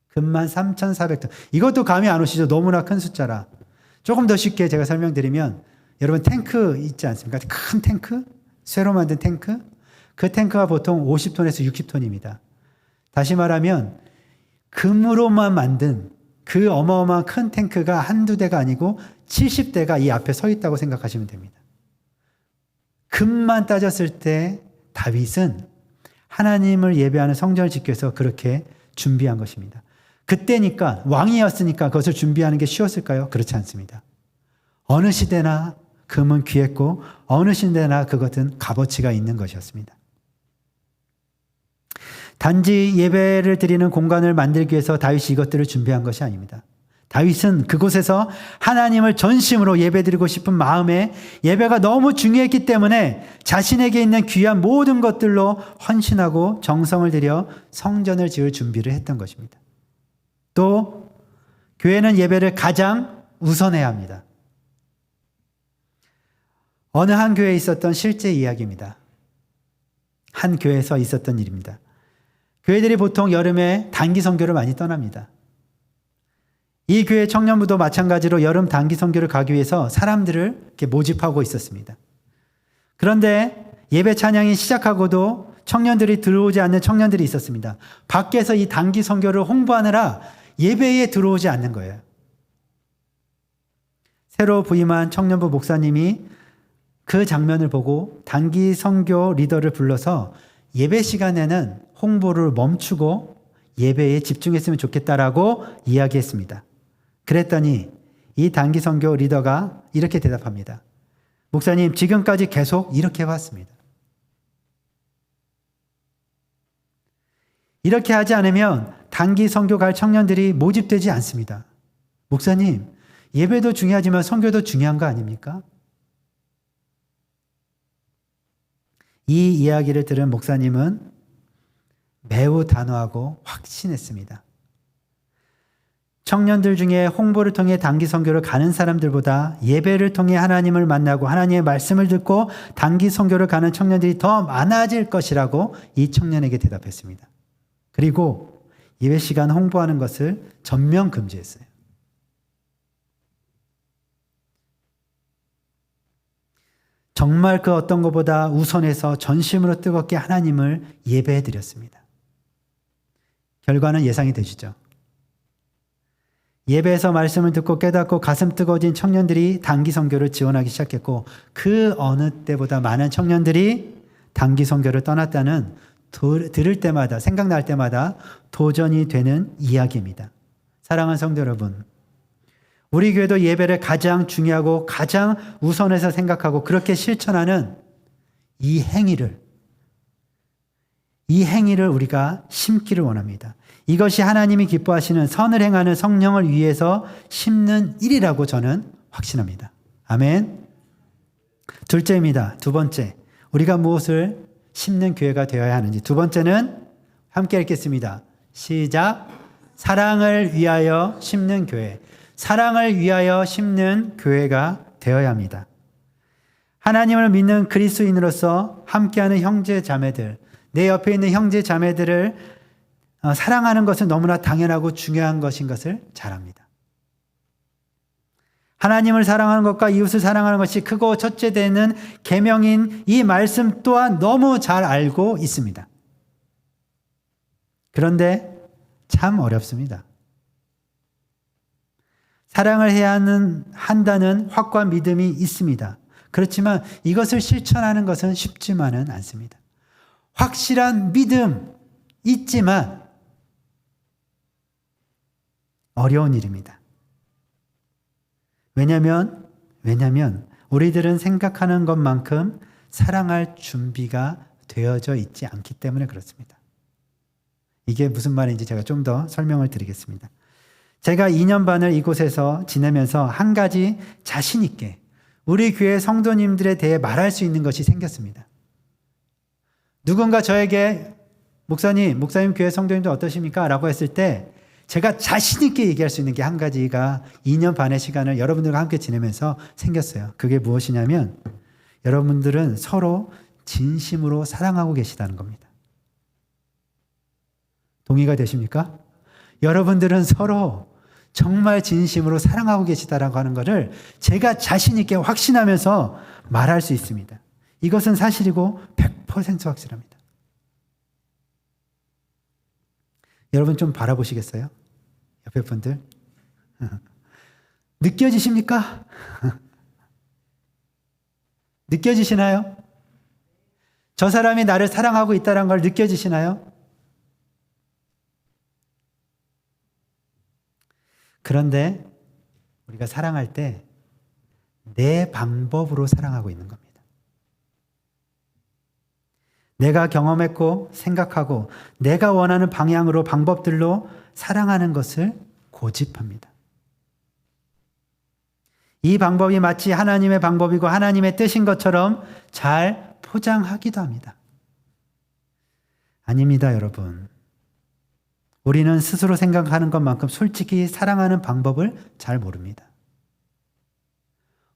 금만 3,400톤. 이것도 감이 안 오시죠? 너무나 큰 숫자라. 조금 더 쉽게 제가 설명드리면 여러분 탱크 있지 않습니까? 큰 탱크? 쇠로 만든 탱크? 그 탱크가 보통 50톤에서 60톤입니다. 다시 말하면 금으로만 만든 그 어마어마한 큰 탱크가 한두 대가 아니고 70대가 이 앞에 서 있다고 생각하시면 됩니다. 금만 따졌을 때 다윗은 하나님을 예배하는 성전을 짓기 위해서 그렇게 준비한 것입니다. 그때니까 왕이었으니까 그것을 준비하는 게 쉬웠을까요? 그렇지 않습니다. 어느 시대나 금은 귀했고 어느 시대나 그것은 값어치가 있는 것이었습니다. 단지 예배를 드리는 공간을 만들기 위해서 다윗이 이것들을 준비한 것이 아닙니다. 다윗은 그곳에서 하나님을 전심으로 예배드리고 싶은 마음에 예배가 너무 중요했기 때문에 자신에게 있는 귀한 모든 것들로 헌신하고 정성을 들여 성전을 지을 준비를 했던 것입니다. 또 교회는 예배를 가장 우선해야 합니다. 어느 한 교회에 있었던 실제 이야기입니다. 한 교회에서 있었던 일입니다. 교회들이 보통 여름에 단기 선교를 많이 떠납니다. 이 교회 청년부도 마찬가지로 여름 단기 선교를 가기 위해서 사람들을 이렇게 모집하고 있었습니다. 그런데 예배 찬양이 시작하고도 청년들이 들어오지 않는 청년들이 있었습니다. 밖에서 이 단기 선교를 홍보하느라 예배에 들어오지 않는 거예요. 새로 부임한 청년부 목사님이 그 장면을 보고 단기 선교 리더를 불러서 예배 시간에는 홍보를 멈추고 예배에 집중했으면 좋겠다라고 이야기했습니다. 그랬더니 이 단기 선교 리더가 이렇게 대답합니다. 목사님, 지금까지 계속 이렇게 해왔습니다. 이렇게 하지 않으면 단기 선교 갈 청년들이 모집되지 않습니다. 목사님, 예배도 중요하지만 선교도 중요한 거 아닙니까? 이 이야기를 들은 목사님은 매우 단호하고 확신했습니다. 청년들 중에 홍보를 통해 단기 선교를 가는 사람들보다 예배를 통해 하나님을 만나고 하나님의 말씀을 듣고 단기 선교를 가는 청년들이 더 많아질 것이라고 이 청년에게 대답했습니다. 그리고 예배 시간 홍보하는 것을 전면 금지했어요. 정말 그 어떤 것보다 우선해서 전심으로 뜨겁게 하나님을 예배해 드렸습니다. 결과는 예상이 되시죠? 예배에서 말씀을 듣고 깨닫고 가슴 뜨거워진 청년들이 단기 선교를 지원하기 시작했고 그 어느 때보다 많은 청년들이 단기 선교를 떠났다는 들을 때마다 생각날 때마다 도전이 되는 이야기입니다. 사랑하는 성도 여러분, 우리 교회도 예배를 가장 중요하고 가장 우선해서 생각하고 그렇게 실천하는 이 행위를 우리가 심기를 원합니다. 이것이 하나님이 기뻐하시는 선을 행하는 성령을 위해서 심는 일이라고 저는 확신합니다. 아멘. 둘째입니다. 두 번째, 우리가 무엇을 심는 교회가 되어야 하는지. 두 번째는 함께 읽겠습니다. 시작. 사랑을 위하여 심는 교회. 사랑을 위하여 심는 교회가 되어야 합니다. 하나님을 믿는 그리스도인으로서 함께하는 형제 자매들, 내 옆에 있는 형제 자매들을 사랑하는 것은 너무나 당연하고 중요한 것인 것을 잘 압니다. 하나님을 사랑하는 것과 이웃을 사랑하는 것이 크고 첫째 되는 계명인 이 말씀 또한 너무 잘 알고 있습니다. 그런데 참 어렵습니다. 사랑을 해야 한다는 확고한 믿음이 있습니다. 그렇지만 이것을 실천하는 것은 쉽지만은 않습니다. 확실한 믿음 있지만 어려운 일입니다. 왜냐하면 우리들은 생각하는 것만큼 사랑할 준비가 되어져 있지 않기 때문에 그렇습니다. 이게 무슨 말인지 제가 좀 더 설명을 드리겠습니다. 제가 2년 반을 이곳에서 지내면서 한 가지 자신 있게 우리 교회 성도님들에 대해 말할 수 있는 것이 생겼습니다. 누군가 저에게 목사님 교회 성도님들 어떠십니까? 라고 했을 때 제가 자신 있게 얘기할 수 있는 게 한 가지가 2년 반의 시간을 여러분들과 함께 지내면서 생겼어요. 그게 무엇이냐면 여러분들은 서로 진심으로 사랑하고 계시다는 겁니다. 동의가 되십니까? 여러분들은 서로 정말 진심으로 사랑하고 계시다라고 하는 것을 제가 자신 있게 확신하면서 말할 수 있습니다. 이것은 사실이고 100% 확실합니다. 여러분 좀 바라보시겠어요? 옆에 분들. 느껴지십니까? 느껴지시나요? 저 사람이 나를 사랑하고 있다는 걸 느껴지시나요? 그런데 우리가 사랑할 때 내 방법으로 사랑하고 있는 겁니다. 내가 경험했고 생각하고 내가 원하는 방향으로 방법들로 사랑하는 것을 고집합니다. 이 방법이 마치 하나님의 방법이고 하나님의 뜻인 것처럼 잘 포장하기도 합니다. 아닙니다, 여러분. 우리는 스스로 생각하는 것만큼 솔직히 사랑하는 방법을 잘 모릅니다.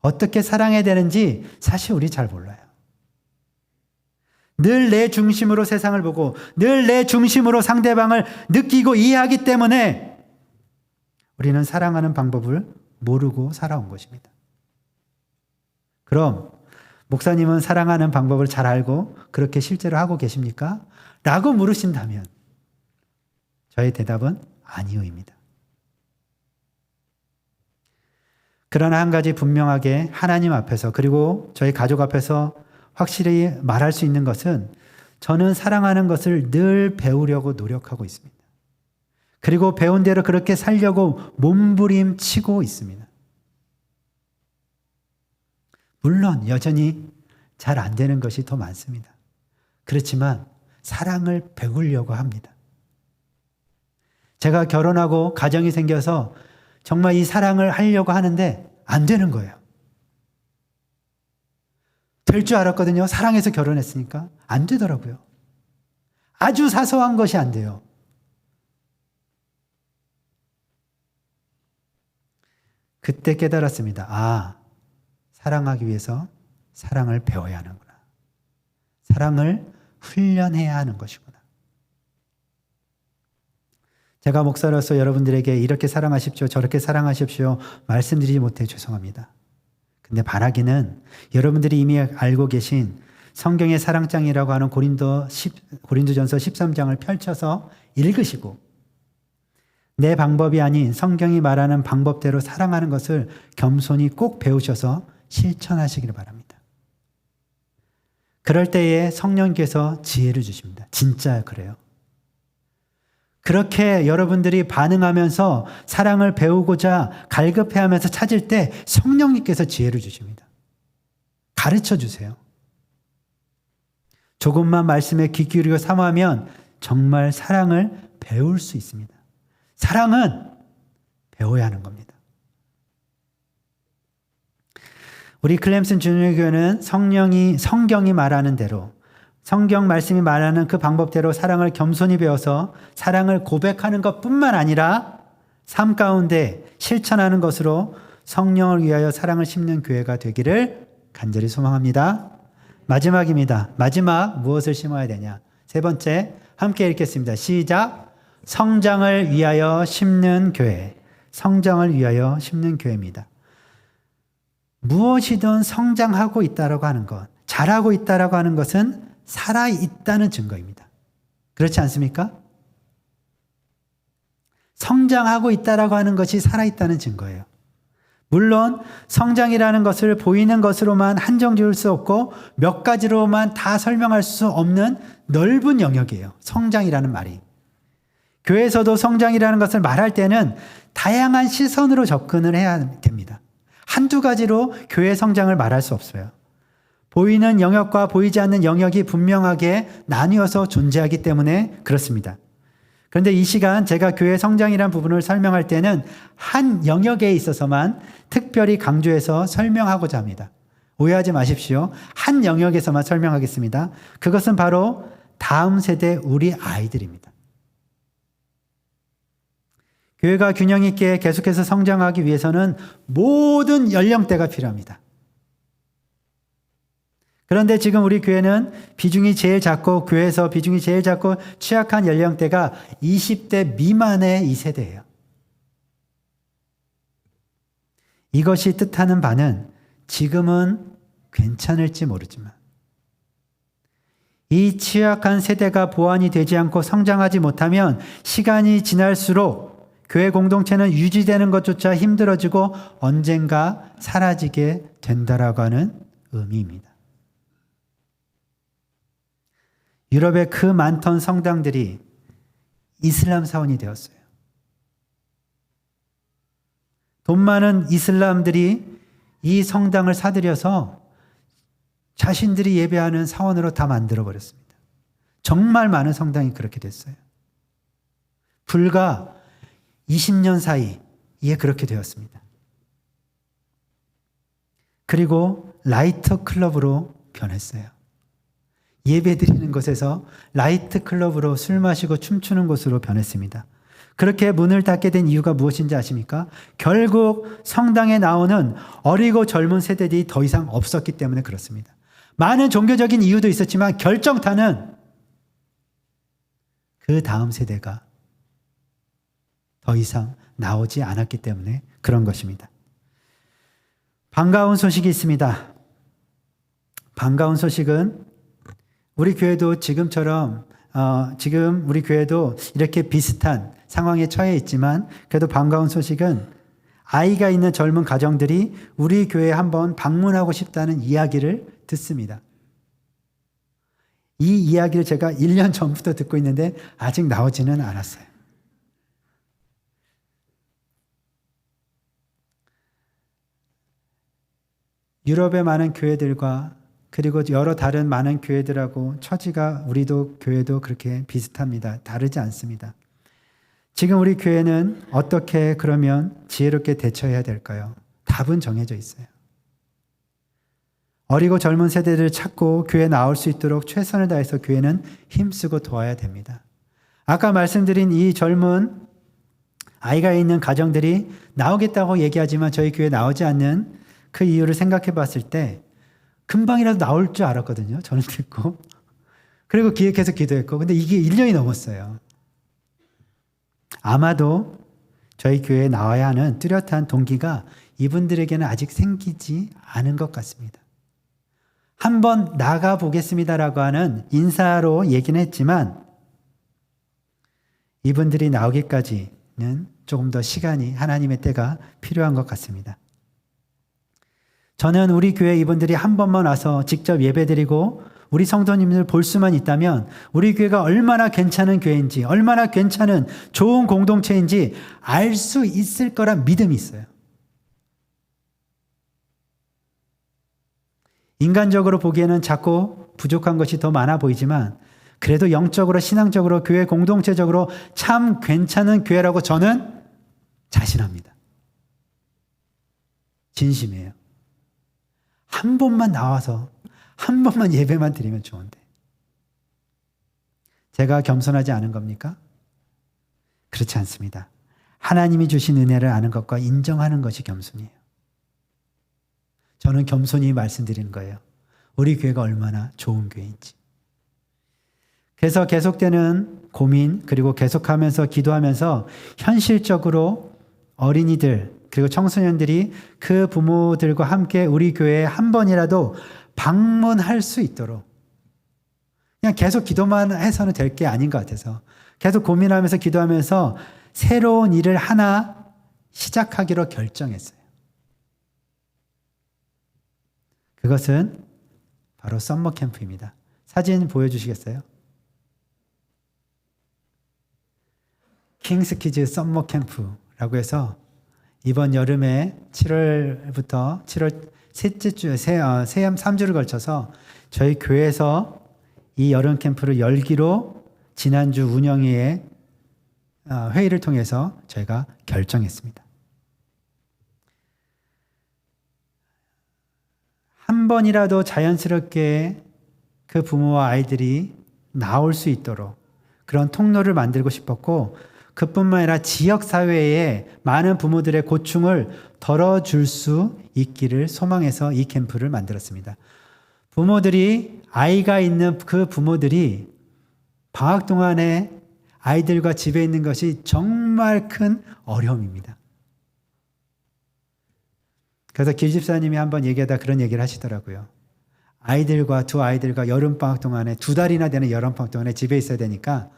어떻게 사랑해야 되는지 사실 우리 잘 몰라요. 늘 내 중심으로 세상을 보고 늘 내 중심으로 상대방을 느끼고 이해하기 때문에 우리는 사랑하는 방법을 모르고 살아온 것입니다. 그럼 목사님은 사랑하는 방법을 잘 알고 그렇게 실제로 하고 계십니까? 라고 물으신다면 저의 대답은 아니요입니다. 그러나 한 가지 분명하게 하나님 앞에서 그리고 저희 가족 앞에서 확실히 말할 수 있는 것은 저는 사랑하는 것을 늘 배우려고 노력하고 있습니다. 그리고 배운 대로 그렇게 살려고 몸부림치고 있습니다. 물론 여전히 잘 안 되는 것이 더 많습니다. 그렇지만 사랑을 배우려고 합니다. 제가 결혼하고 가정이 생겨서 정말 이 사랑을 하려고 하는데 안 되는 거예요. 될 줄 알았거든요. 사랑해서 결혼했으니까. 안 되더라고요. 아주 사소한 것이 안 돼요. 그때 깨달았습니다. 아, 사랑하기 위해서 사랑을 배워야 하는구나. 사랑을 훈련해야 하는 것이구나. 제가 목사로서 여러분들에게 이렇게 사랑하십시오, 저렇게 사랑하십시오 말씀드리지 못해 죄송합니다. 근데 바라기는 여러분들이 이미 알고 계신 성경의 사랑장이라고 하는 고린도전서 13장을 펼쳐서 읽으시고 내 방법이 아닌 성경이 말하는 방법대로 사랑하는 것을 겸손히 꼭 배우셔서 실천하시기를 바랍니다. 그럴 때에 성령께서 지혜를 주십니다. 진짜 그래요. 그렇게 여러분들이 반응하면서 사랑을 배우고자 갈급해하면서 찾을 때 성령님께서 지혜를 주십니다. 가르쳐 주세요. 조금만 말씀에 귀 기울이고 사모하면 정말 사랑을 배울 수 있습니다. 사랑은 배워야 하는 겁니다. 우리 클램슨 주님교회는 성경이 말하는 대로 성경 말씀이 말하는 그 방법대로 사랑을 겸손히 배워서 사랑을 고백하는 것뿐만 아니라 삶 가운데 실천하는 것으로 성령을 위하여 사랑을 심는 교회가 되기를 간절히 소망합니다. 마지막입니다. 마지막 무엇을 심어야 되냐? 세 번째 함께 읽겠습니다. 시작. 성장을 위하여 심는 교회. 성장을 위하여 심는 교회입니다. 무엇이든 성장하고 있다라고 하는 것, 잘하고 있다라고 하는 것은 살아있다는 증거입니다. 그렇지 않습니까? 성장하고 있다라고 하는 것이 살아있다는 증거예요. 물론 성장이라는 것을 보이는 것으로만 한정 지을 수 없고 몇 가지로만 다 설명할 수 없는 넓은 영역이에요. 성장이라는 말이. 교회에서도 성장이라는 것을 말할 때는 다양한 시선으로 접근을 해야 됩니다. 한두 가지로 교회 성장을 말할 수 없어요. 보이는 영역과 보이지 않는 영역이 분명하게 나뉘어서 존재하기 때문에 그렇습니다. 그런데 이 시간 제가 교회 성장이라는 부분을 설명할 때는 한 영역에 있어서만 특별히 강조해서 설명하고자 합니다. 오해하지 마십시오. 한 영역에서만 설명하겠습니다. 그것은 바로 다음 세대 우리 아이들입니다. 교회가 균형 있게 계속해서 성장하기 위해서는 모든 연령대가 필요합니다. 그런데 지금 우리 교회는 비중이 제일 작고 교회에서 비중이 제일 작고 취약한 연령대가 20대 미만의 이 세대예요. 이것이 뜻하는 바는 지금은 괜찮을지 모르지만 이 취약한 세대가 보완이 되지 않고 성장하지 못하면 시간이 지날수록 교회 공동체는 유지되는 것조차 힘들어지고 언젠가 사라지게 된다라고 하는 의미입니다. 유럽의 그 많던 성당들이 이슬람 사원이 되었어요. 돈 많은 이슬람들이 이 성당을 사들여서 자신들이 예배하는 사원으로 다 만들어버렸습니다. 정말 많은 성당이 그렇게 됐어요. 불과 20년 사이에 그렇게 되었습니다. 그리고 라이터 클럽으로 변했어요. 예배 드리는 곳에서 라이트 클럽으로 술 마시고 춤추는 곳으로 변했습니다. 그렇게 문을 닫게 된 이유가 무엇인지 아십니까? 결국 성당에 나오는 어리고 젊은 세대들이 더 이상 없었기 때문에 그렇습니다. 많은 종교적인 이유도 있었지만 결정타는 그 다음 세대가 더 이상 나오지 않았기 때문에 그런 것입니다. 반가운 소식이 있습니다. 반가운 소식은 우리 교회도 지금처럼 지금 우리 교회도 이렇게 비슷한 상황에 처해 있지만 그래도 반가운 소식은 아이가 있는 젊은 가정들이 우리 교회에 한번 방문하고 싶다는 이야기를 듣습니다. 이 이야기를 제가 1년 전부터 듣고 있는데 아직 나오지는 않았어요. 유럽의 많은 교회들과 그리고 여러 다른 많은 교회들하고 처지가 우리도 교회도 그렇게 비슷합니다. 다르지 않습니다. 지금 우리 교회는 어떻게 그러면 지혜롭게 대처해야 될까요? 답은 정해져 있어요. 어리고 젊은 세대를 찾고 교회에 나올 수 있도록 최선을 다해서 교회는 힘쓰고 도와야 됩니다. 아까 말씀드린 이 젊은 아이가 있는 가정들이 나오겠다고 얘기하지만 저희 교회에 나오지 않는 그 이유를 생각해 봤을 때 금방이라도 나올 줄 알았거든요. 저는 듣고. 그리고 기획해서 기도했고. 근데 이게 1년이 넘었어요. 아마도 저희 교회에 나와야 하는 뚜렷한 동기가 이분들에게는 아직 생기지 않은 것 같습니다. 한번 나가 보겠습니다라고 하는 인사로 얘기는 했지만 이분들이 나오기까지는 조금 더 시간이 하나님의 때가 필요한 것 같습니다. 저는 우리 교회 이분들이 한 번만 와서 직접 예배드리고 우리 성도님들 볼 수만 있다면 우리 교회가 얼마나 괜찮은 교회인지 얼마나 괜찮은 좋은 공동체인지 알 수 있을 거란 믿음이 있어요. 인간적으로 보기에는 작고 부족한 것이 더 많아 보이지만 그래도 영적으로 신앙적으로 교회 공동체적으로 참 괜찮은 교회라고 저는 자신합니다. 진심이에요. 한 번만 나와서 한 번만 예배만 드리면 좋은데 제가 겸손하지 않은 겁니까? 그렇지 않습니다. 하나님이 주신 은혜를 아는 것과 인정하는 것이 겸손이에요. 저는 겸손히 말씀드리는 거예요. 우리 교회가 얼마나 좋은 교회인지. 그래서 계속되는 고민 그리고 계속하면서 기도하면서 현실적으로 어린이들 그리고 청소년들이 그 부모들과 함께 우리 교회에 한 번이라도 방문할 수 있도록 그냥 계속 기도만 해서는 될 게 아닌 것 같아서 계속 고민하면서 기도하면서 새로운 일을 하나 시작하기로 결정했어요. 그것은 바로 썸머 캠프입니다. 사진 보여주시겠어요? 킹스키즈 썸머 캠프라고 해서 이번 여름에 7월부터 7월 셋째 주, 새암 3주를 걸쳐서 저희 교회에서 이 여름 캠프를 열기로 지난주 운영회의 회의를 통해서 저희가 결정했습니다. 한 번이라도 자연스럽게 그 부모와 아이들이 나올 수 있도록 그런 통로를 만들고 싶었고 그뿐만 아니라 지역사회에 많은 부모들의 고충을 덜어줄 수 있기를 소망해서 이 캠프를 만들었습니다. 부모들이 아이가 있는 그 부모들이 방학 동안에 아이들과 집에 있는 것이 정말 큰 어려움입니다. 그래서 길 집사님이 한번 얘기하다 그런 얘기를 하시더라고요. 두 아이들과 여름방학 동안에 2달이나 되는 여름방학 동안에 집에 있어야 되니까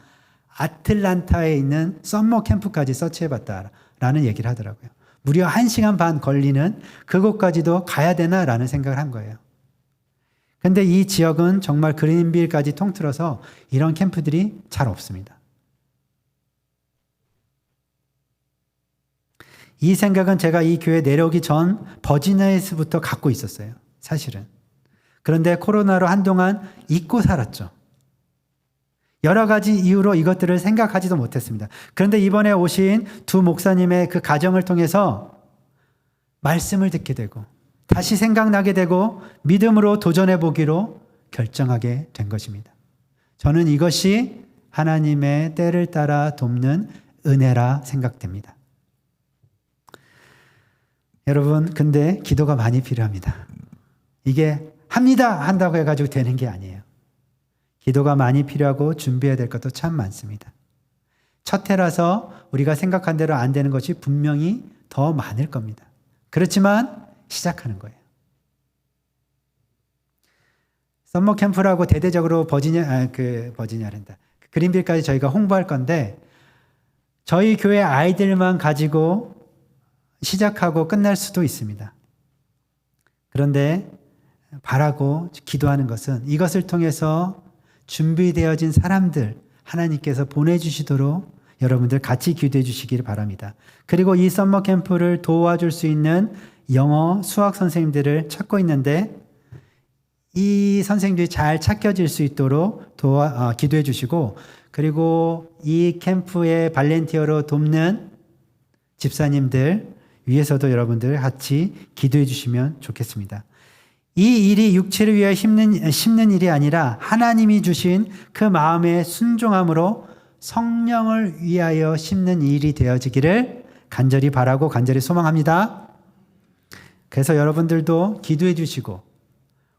아틀란타에 있는 썸머 캠프까지 서치해봤다라는 얘기를 하더라고요. 무려 1시간 반 걸리는 그곳까지도 가야 되나라는 생각을 한 거예요. 근데 이 지역은 정말 그린빌까지 통틀어서 이런 캠프들이 잘 없습니다. 이 생각은 제가 이 교회 내려오기 전 버지니아에서부터 갖고 있었어요. 사실은. 그런데 코로나로 한동안 잊고 살았죠. 여러 가지 이유로 이것들을 생각하지도 못했습니다. 그런데 이번에 오신 두 목사님의 그 가정을 통해서 말씀을 듣게 되고 다시 생각나게 되고 믿음으로 도전해 보기로 결정하게 된 것입니다. 저는 이것이 하나님의 때를 따라 돕는 은혜라 생각됩니다. 여러분, 근데 기도가 많이 필요합니다. 이게 합니다 한다고 해가지고 되는 게 아니에요. 기도가 많이 필요하고 준비해야 될 것도 참 많습니다. 첫 해라서 우리가 생각한 대로 안 되는 것이 분명히 더 많을 겁니다. 그렇지만 시작하는 거예요. 썸머 캠프라고 대대적으로 버지니아랜다. 그린빌까지 저희가 홍보할 건데 저희 교회 아이들만 가지고 시작하고 끝날 수도 있습니다. 그런데 바라고 기도하는 것은 이것을 통해서 준비되어진 사람들 하나님께서 보내주시도록 여러분들 같이 기도해 주시기를 바랍니다. 그리고 이 썸머 캠프를 도와줄 수 있는 영어, 수학 선생님들을 찾고 있는데 이 선생님들이 잘 찾겨질 수 있도록 기도해 주시고, 그리고 이 캠프에 발렌티어로 돕는 집사님들 위해서도 여러분들 같이 기도해 주시면 좋겠습니다. 이 일이 육체를 위하여 심는 일이 아니라 하나님이 주신 그 마음의 순종함으로 성령을 위하여 심는 일이 되어지기를 간절히 바라고 간절히 소망합니다. 그래서 여러분들도 기도해 주시고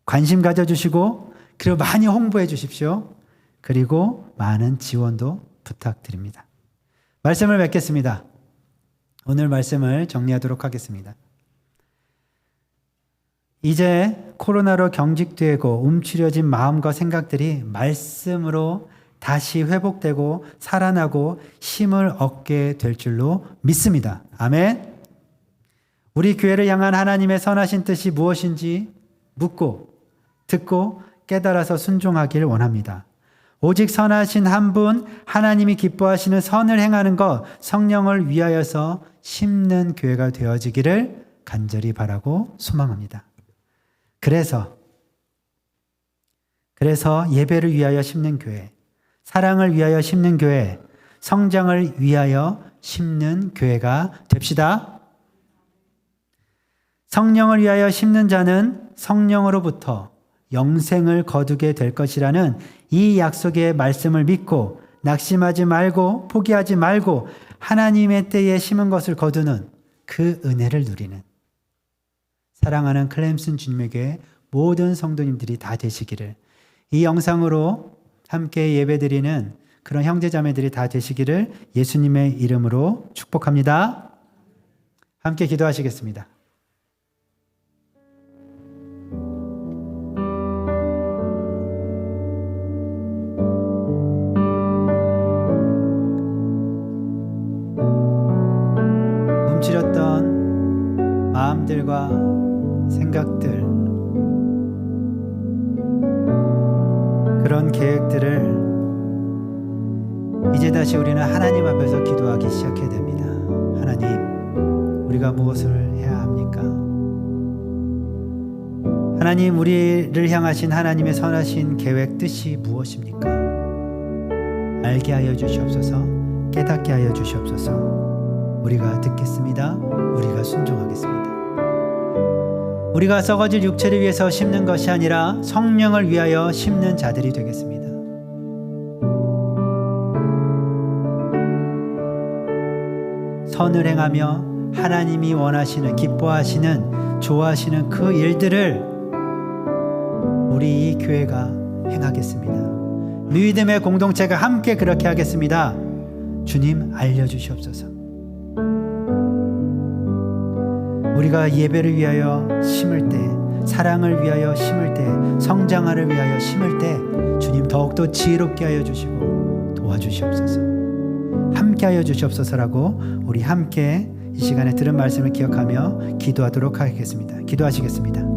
관심 가져주시고 그리고 많이 홍보해 주십시오. 그리고 많은 지원도 부탁드립니다. 말씀을 맺겠습니다. 오늘 말씀을 정리하도록 하겠습니다. 이제 코로나로 경직되고 움츠려진 마음과 생각들이 말씀으로 다시 회복되고 살아나고 힘을 얻게 될 줄로 믿습니다. 아멘. 우리 교회를 향한 하나님의 선하신 뜻이 무엇인지 묻고 듣고 깨달아서 순종하길 원합니다. 오직 선하신 한 분 하나님이 기뻐하시는 선을 행하는 것, 성령을 위하여서 심는 교회가 되어지기를 간절히 바라고 소망합니다. 그래서 예배를 위하여 심는 교회, 사랑을 위하여 심는 교회, 성장을 위하여 심는 교회가 됩시다. 성령을 위하여 심는 자는 성령으로부터 영생을 거두게 될 것이라는 이 약속의 말씀을 믿고 낙심하지 말고 포기하지 말고 하나님의 때에 심은 것을 거두는 그 은혜를 누리는 사랑하는 클램슨 주님의 교회 모든 성도님들이 다 되시기를, 이 영상으로 함께 예배드리는 그런 형제자매들이 다 되시기를 예수님의 이름으로 축복합니다. 함께 기도하시겠습니다. 움츠렸던 마음들과 생각들, 그런 계획들을 이제 다시 우리는 하나님 앞에서 기도하기 시작해야 됩니다. 하나님, 우리가 무엇을 해야 합니까? 하나님, 우리를 향하신 하나님의 선하신 계획 뜻이 무엇입니까? 알게 하여 주시옵소서, 깨닫게 하여 주시옵소서. 우리가 듣겠습니다. 우리가 순종하겠습니다. 우리가 썩어질 육체를 위해서 심는 것이 아니라 성령을 위하여 심는 자들이 되겠습니다. 선을 행하며 하나님이 원하시는, 기뻐하시는, 좋아하시는 그 일들을 우리 이 교회가 행하겠습니다. 믿음의 공동체가 함께 그렇게 하겠습니다. 주님, 알려주시옵소서. 우리가 예배를 위하여 심을 때, 사랑을 위하여 심을 때, 성장을 위하여 심을 때 주님 더욱더 지혜롭게 하여 주시고 도와주시옵소서. 함께 하여 주시옵소서라고 우리 함께 이 시간에 들은 말씀을 기억하며 기도하도록 하겠습니다. 기도하시겠습니다.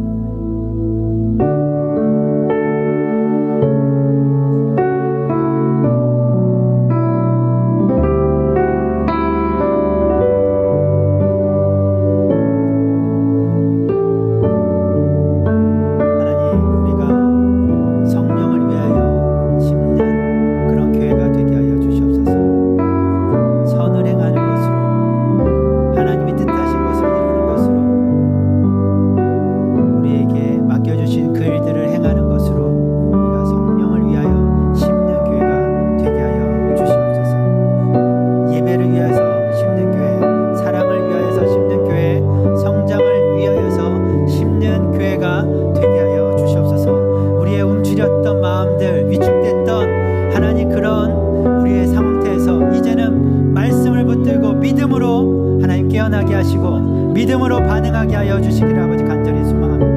믿음으로 반응하게 하여 주시기를 아버지 간절히 소망합니다.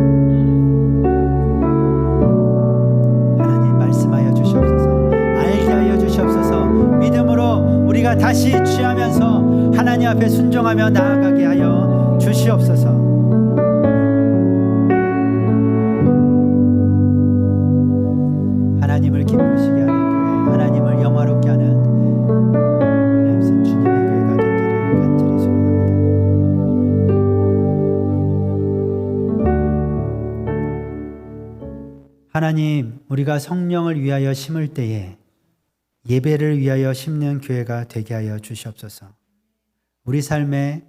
하나님 말씀하여 주시옵소서. 알게 하여 주시옵소서. 믿음으로 우리가 다시 취하면서 하나님 앞에 순종하며 나아가게 하여 주시옵소서. 하나님을 기쁘시게 하는 교회, 하나님을 영화롭게 하는 렘슨 주님의 교회가 되기를 간절히 소망합니다. 하나님, 우리가 성령을 위하여 심을 때에 예배를 위하여 심는 교회가 되게 하여 주시옵소서. 우리 삶에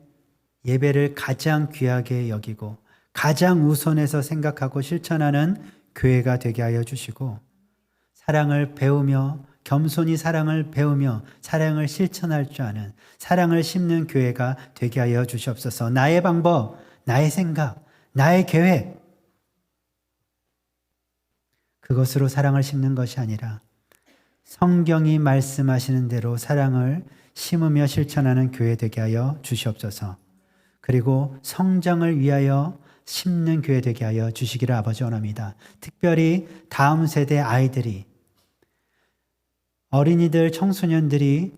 예배를 가장 귀하게 여기고 가장 우선해서 생각하고 실천하는 교회가 되게 하여 주시고, 사랑을 배우며 겸손히 사랑을 배우며 사랑을 실천할 줄 아는 사랑을 심는 교회가 되게 하여 주시옵소서. 나의 방법, 나의 생각, 나의 계획, 그것으로 사랑을 심는 것이 아니라 성경이 말씀하시는 대로 사랑을 심으며 실천하는 교회 되게 하여 주시옵소서. 그리고 성장을 위하여 심는 교회 되게 하여 주시기를 아버지 원합니다. 특별히 다음 세대 아이들이, 어린이들, 청소년들이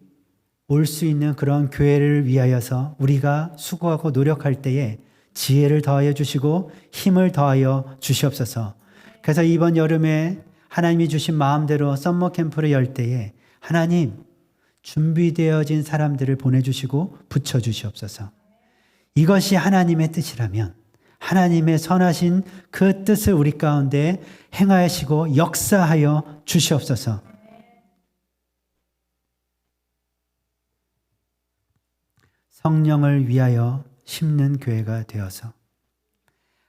올 수 있는 그런 교회를 위하여서 우리가 수고하고 노력할 때에 지혜를 더하여 주시고 힘을 더하여 주시옵소서. 그래서 이번 여름에 하나님이 주신 마음대로 썸머 캠프를 열 때에 하나님 준비되어진 사람들을 보내주시고 붙여주시옵소서. 이것이 하나님의 뜻이라면 하나님의 선하신 그 뜻을 우리 가운데 행하시고 역사하여 주시옵소서. 성령을 위하여 심는 교회가 되어서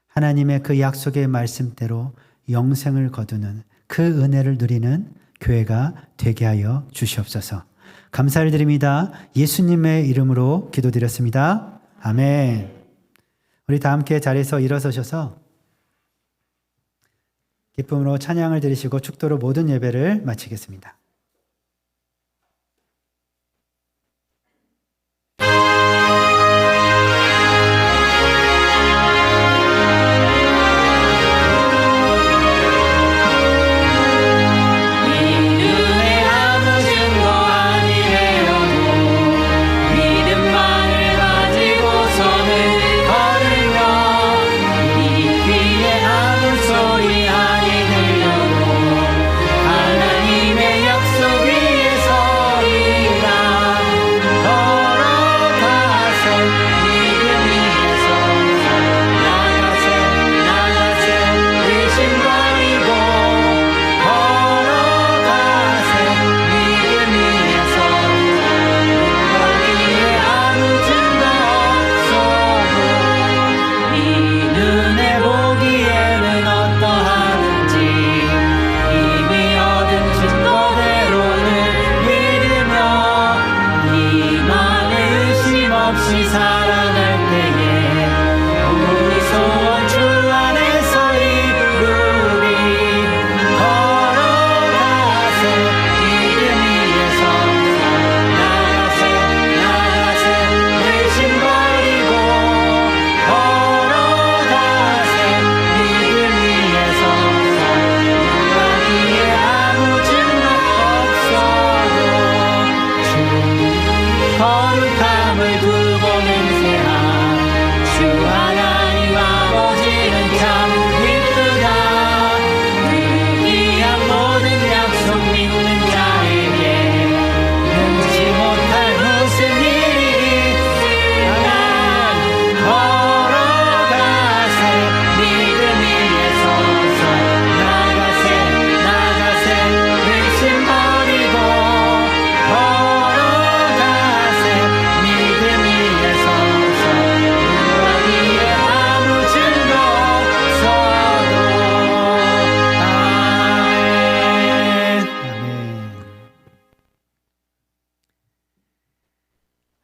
하나님의 그 약속의 말씀대로 영생을 거두는 그 은혜를 누리는 교회가 되게 하여 주시옵소서. 감사를 드립니다. 예수님의 이름으로 기도드렸습니다. 아멘. 우리 다 함께 자리에서 일어서셔서 기쁨으로 찬양을 드리시고 축도로 모든 예배를 마치겠습니다.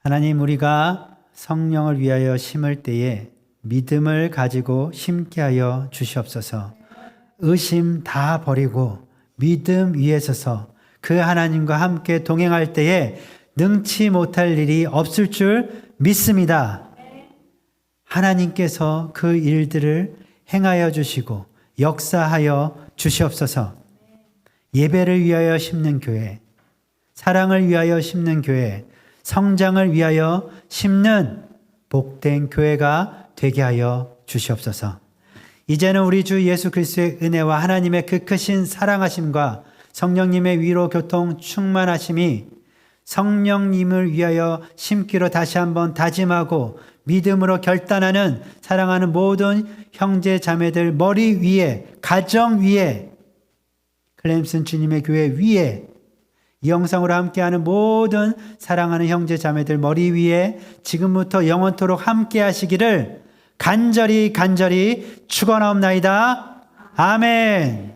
하나님, 우리가 성령을 위하여 심을 때에 믿음을 가지고 심게 하여 주시옵소서. 의심 다 버리고 믿음 위에 서서 그 하나님과 함께 동행할 때에 능치 못할 일이 없을 줄 믿습니다. 하나님께서 그 일들을 행하여 주시고 역사하여 주시옵소서. 예배를 위하여 심는 교회, 사랑을 위하여 심는 교회, 성장을 위하여 심는 복된 교회가 되게 하여 주시옵소서. 이제는 우리 주 예수 그리스도의 은혜와 하나님의 그 크신 사랑하심과 성령님의 위로 교통 충만하심이 성령님을 위하여 심기로 다시 한번 다짐하고 믿음으로 결단하는 사랑하는 모든 형제 자매들 머리 위에, 가정 위에, 클램슨 주님의 교회 위에, 이 영상으로 함께하는 모든 사랑하는 형제 자매들 머리 위에 지금부터 영원토록 함께 하시기를 간절히 축원하옵나이다. 아멘.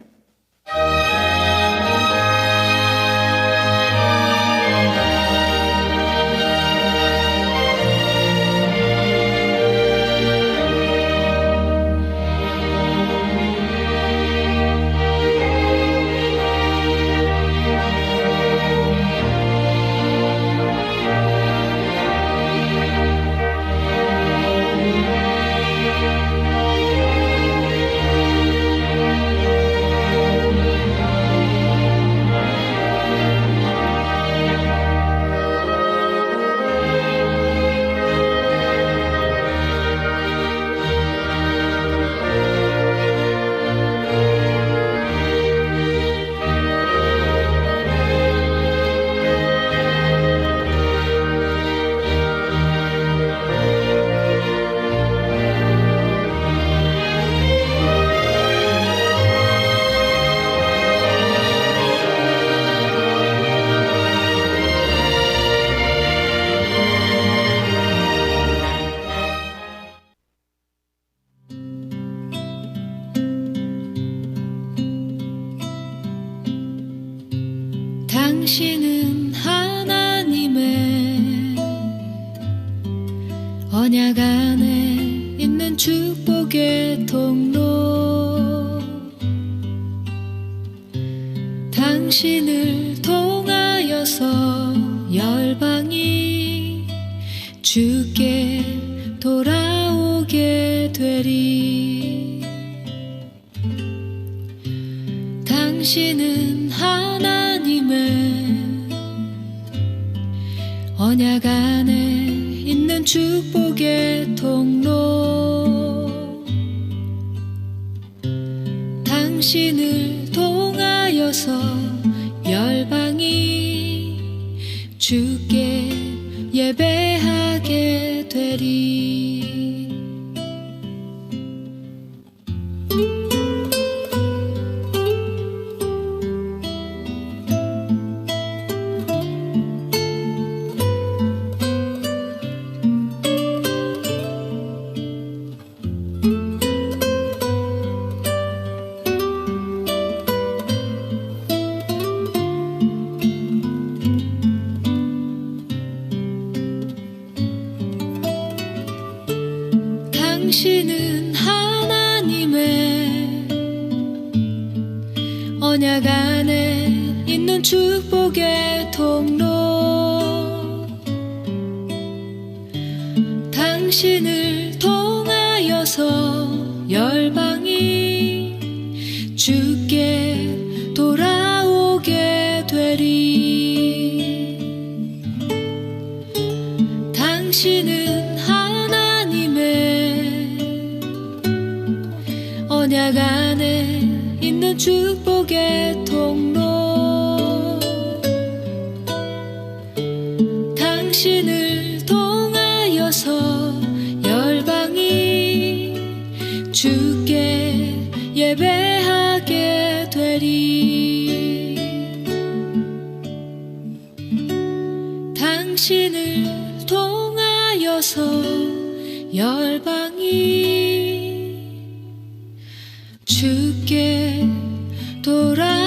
당신은 하나님의 언약 안에 있는 축복의 통로, 당신을 통하여서 열방이 주께 돌아오게 되리. 당신은 하나님의 언약 안에 있는 축복의 통로, 당신을 통하여서 열방이 주께 예배하게 되리. 당신은 하나님의 언약 안에 있는 축복의 통로, 당신을 통하여서 열방이 주께 돌아오게 되리. 당신은 언약 안에 있는 축복의 통로, 당신을 통하여서 열방이 주께 예배하게 되리. 당신을 통하여서 열방이 주께 돌아